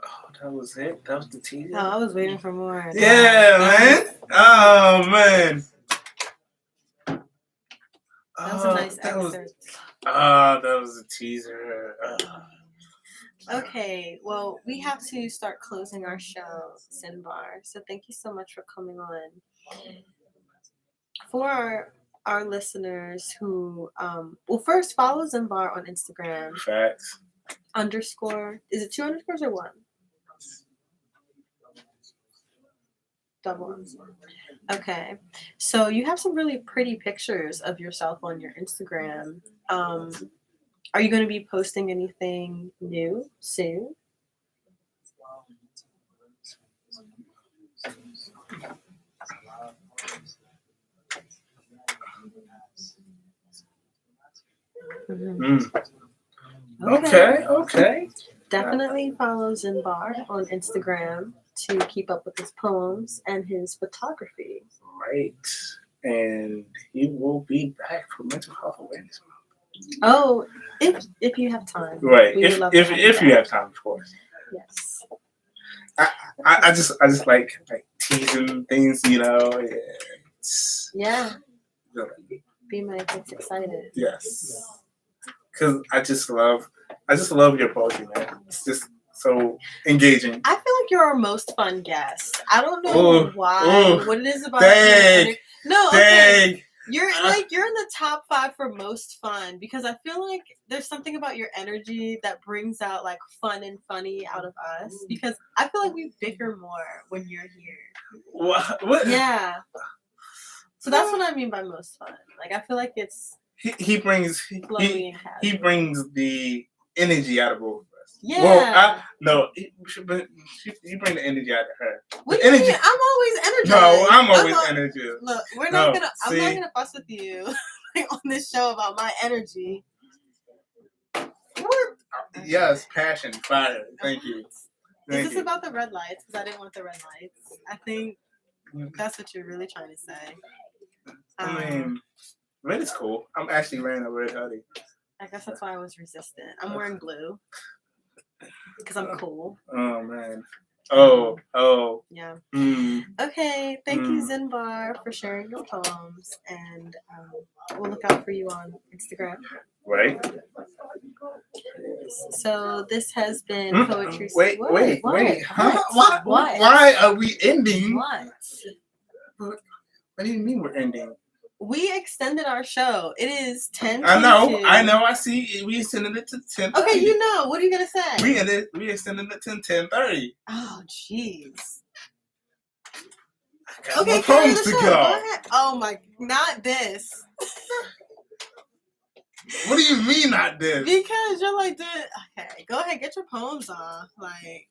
S1: Oh, that was it? That was the teaser?
S2: Oh, I was waiting for more.
S1: Yeah, man. Oh, man.
S2: That was a nice excerpt.
S1: That was a teaser.
S2: Okay, well, we have to start closing our show, Sinbar. So thank you so much for coming on. For our listeners who, first follow Zimbar on Instagram.
S1: Facts.
S2: _ is it 2 underscores or 1? Double. Okay, so you have some really pretty pictures of yourself on your Instagram. Are you going to be posting anything new soon?
S1: Okay.
S2: Definitely follow Zinbar on Instagram to keep up with his poems and his photography.
S1: Right. and he will be back for Mental Health Awareness Month.
S2: Oh, if you have time.
S1: Right.
S2: We would love to
S1: If
S2: have
S1: if you have time, of course.
S2: Yes.
S1: I just like teasing things, you know.
S2: Yeah.
S1: Yeah.
S2: B-Mike gets excited.
S1: Yes. Because I just love your poetry, man. It's just so engaging.
S2: I feel like you're our most fun guest. I don't know why. What it is about
S1: Dang.
S2: you. No, okay.
S1: Dang.
S2: You're in the top 5 for most fun because I feel like there's something about your energy that brings out like fun and funny out of us because I feel like we bicker more when you're here.
S1: What?
S2: Yeah. So that's what I mean by most fun. Like I feel like it's
S1: he brings
S2: flowy and casual.
S1: he brings the energy out of both of us.
S2: Yeah.
S1: Well, you bring the energy out of her.
S2: What do you mean? I'm always energized.
S1: No, I'm always energized.
S2: Look, I'm not gonna fuss with you on this show about my energy.
S1: What? Yes, passion, fire. Thank you.
S2: Is this about the red lights? Because I didn't want the red lights. I think that's what you're really trying to say.
S1: I mean, red is cool. I'm actually wearing a red hoodie.
S2: I guess that's why I was resistant. I'm wearing blue because I'm cool.
S1: Oh man. Oh.
S2: Yeah.
S1: Mm.
S2: Okay. Thank you, Zinbar, for sharing your poems, and we'll look out for you on Instagram.
S1: Right.
S2: So this has been poetry.
S1: Wait. Huh?
S2: What?
S1: Why are we ending?
S2: What?
S1: What do you mean we're ending?
S2: We extended our show. It is 10.
S1: I know. I see. We extended it to 10.
S2: Okay, you know. What are you gonna say?
S1: We extended it to 10:30.
S2: Oh, jeez.
S1: Okay,
S2: okay, carry the show. Go ahead. Oh my, not this.
S1: What do you mean not this?
S2: Because you're like, okay, go ahead, get your poems off. Like,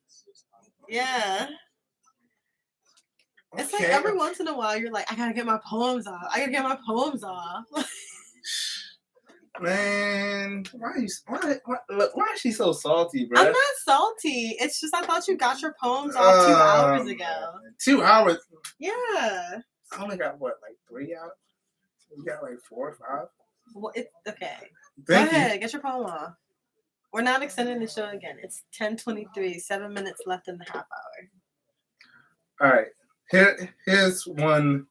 S2: yeah. It's like every once in a while you're like, I gotta get my poems off.
S1: Man, why is she so salty, bro?
S2: I'm not salty. It's just I thought you got your poems off 2 hours ago.
S1: 2 hours?
S2: Yeah.
S1: I only got what, like 3 hours? You got like 4 or 5?
S2: Well, it's okay.
S1: Thank
S2: Go
S1: you.
S2: ahead, get your poem off. We're not extending the show again. It's 10:23, 7 minutes left in the half hour.
S1: All right. Here's one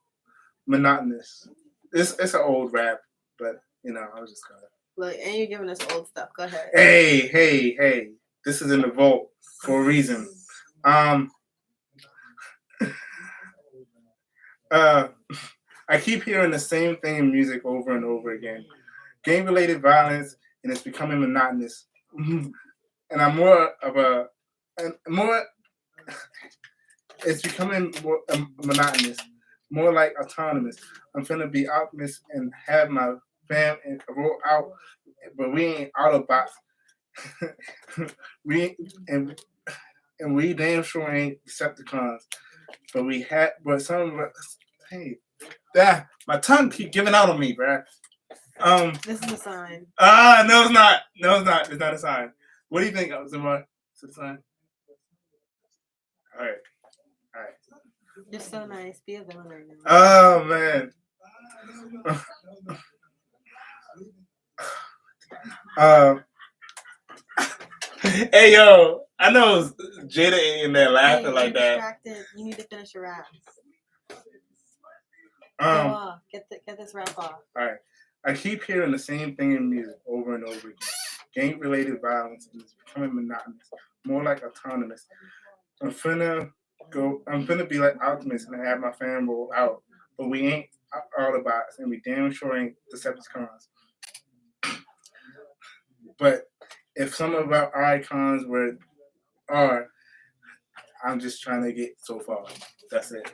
S1: monotonous. It's an old rap, but you know, I was just gonna.
S2: Look, and you're giving us old stuff. Go ahead.
S1: Hey. This is in the vault for a reason. I keep hearing the same thing in music over and over again. Gang-related violence, and it's becoming monotonous. And I'm it's becoming more monotonous, more like autonomous. I'm finna be optimist and have my fam and roll out, but we ain't Autobots. we damn sure ain't Decepticons. But some of us, hey, my tongue keep giving out on me, bruh.
S2: This is a sign.
S1: No, it's not. It's not a sign. What do you think, Zimar? It's a sign. All right.
S2: You're so nice. Be a villain right now.
S1: Oh man. Hey yo, I know Jada in there laughing like that.
S2: Distracted. You need to finish your rap. Go off. Get this rap off.
S1: All right. I keep hearing the same thing in music over and over again. Gang-related violence is becoming monotonous, more like autonomous. I'm finna be like Optimus and have my fam roll out, but we ain't Autobots and we damn sure ain't Decepticons. But if some of our icons are, I'm just trying to get so far. That's it.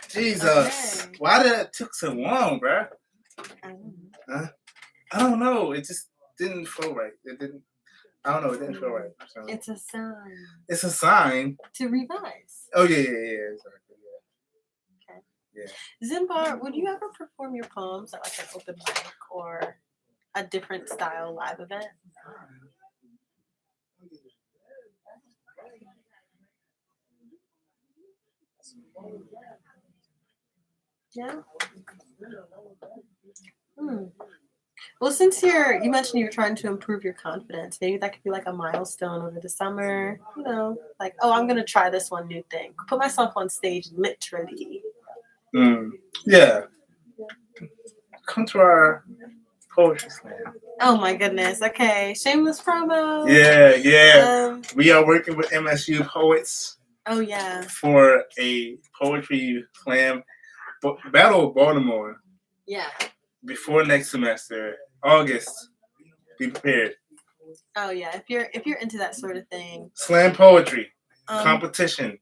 S1: Jesus, okay. Why did it took so long, bruh? I don't know. It just didn't feel right. It didn't feel right. So.
S2: It's a sign.
S1: It's a sign.
S2: To revise.
S1: Oh, yeah. Exactly, yeah.
S2: Okay.
S1: Yeah.
S2: Zimbar, would you ever perform your poems at like an open mic or a different style live event? Yeah. Well, since you mentioned you're trying to improve your confidence, maybe that could be like a milestone over the summer. You know, like, oh, I'm gonna try this one new thing. Put myself on stage, literally.
S1: Yeah. Come to our poetry slam.
S2: Oh my goodness. Okay, shameless promo.
S1: Yeah. We are working with MSU poets.
S2: Oh yeah.
S1: For a poetry slam, Battle of Baltimore.
S2: Yeah.
S1: Before next semester, August. Be prepared.
S2: Oh yeah. If you're into that sort of thing.
S1: Slam poetry competition.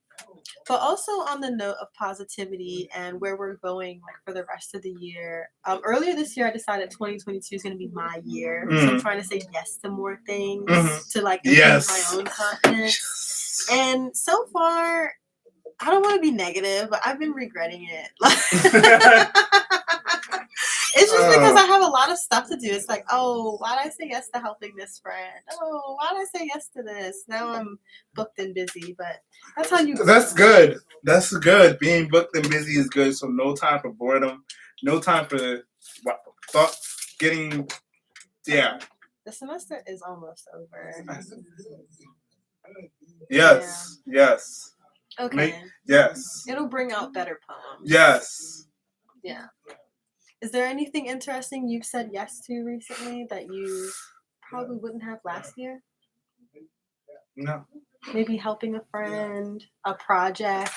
S2: But also on the note of positivity and where we're going like for the rest of the year. Earlier this year, I decided 2022 is going to be my year. So I'm trying to say yes to more things to like improve my own confidence. And so far, I don't want to be negative, but I've been regretting it. It's just because I have a lot of stuff to do. It's like, oh, why did I say yes to helping this friend? Oh, why did I say yes to this? Now I'm booked and busy, but that's how you.
S1: That's good. That's good. Being booked and busy is good. So no time for boredom. No time for thoughts getting. Yeah.
S2: The semester is almost over.
S1: Yes. Yeah. Yes.
S2: Okay.
S1: Yes.
S2: It'll bring out better poems.
S1: Yes.
S2: Yeah. Is there anything interesting you've said yes to recently that you probably wouldn't have last year?
S1: No.
S2: Maybe helping a friend, a project,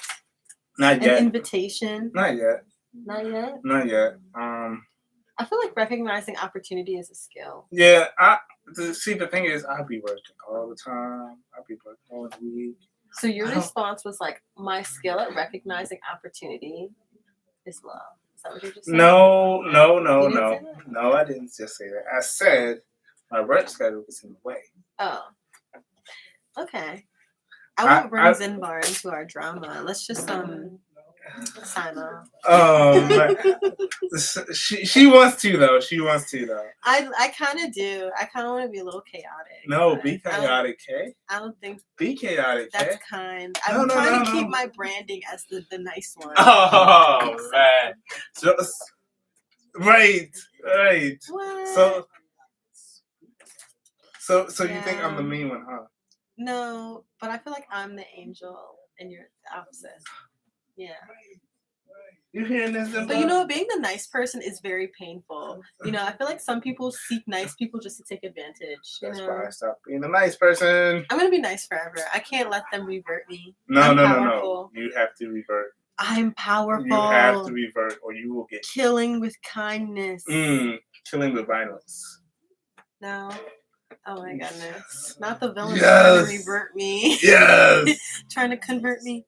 S1: not yet.
S2: An invitation.
S1: Not yet.
S2: Not yet.
S1: Not yet.
S2: I feel like recognizing opportunity is a skill.
S1: Yeah. See, the thing is, I'll be working all the time. I'll be working all the week.
S2: So your response was like, my skill at recognizing opportunity is low. Is that what you just said?
S1: No.
S2: That?
S1: No, I didn't just say that. I said my work schedule was in the way.
S2: Oh. Okay. I won't bring Zinbar into our drama. Let's just sign off.
S1: She wants to though.
S2: I kind of do. I kind of want to be a little chaotic.
S1: No, be chaotic, Kay.
S2: I don't think
S1: be chaotic.
S2: That's
S1: Kay.
S2: kind. I'm trying to keep my branding as the nice one.
S1: Oh man. Right.
S2: What?
S1: So you think I'm the mean one, huh?
S2: No, but I feel like I'm the angel and you're the opposite. Yeah.
S1: You hearing this?
S2: But you know, being the nice person is very painful. You know, I feel like some people seek nice people just to take advantage.
S1: That's why I stopped being the nice person.
S2: I'm gonna be nice forever. I can't let them revert me.
S1: No. You have to revert.
S2: I'm powerful.
S1: You have to revert, or you will get
S2: killing with kindness.
S1: Killing with violence.
S2: No. Oh my goodness. Not the villain trying to revert me.
S1: Yes.
S2: Trying to convert me.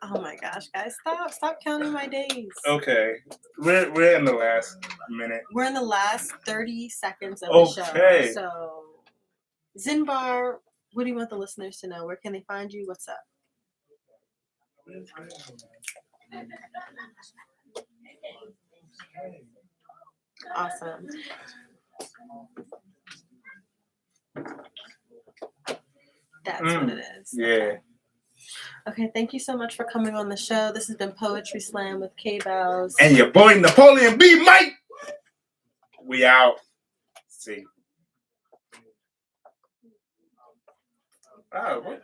S2: Oh my gosh, guys. Stop counting my days.
S1: Okay. We're in the last minute.
S2: We're in the last 30 seconds of the show. So Zinbar, what do you want the listeners to know? Where can they find you? What's up? Awesome. That's what it is.
S1: Yeah.
S2: Okay, thank you so much for coming on the show. This has been Poetry Slam with K-Bows.
S1: And your boy Napoleon B. Mike. We out. See. Oh, what?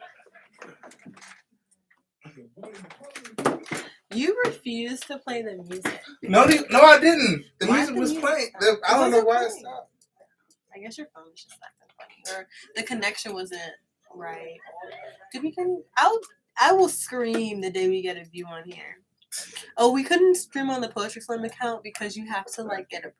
S2: You refused to play the music.
S1: No, I didn't. The music was playing. I don't know why it stopped.
S2: I guess your phone was just acting funny, or the connection wasn't right. I will scream the day we get a view on here. Oh, we couldn't stream on the Poetry Slam account because you have to like get approved.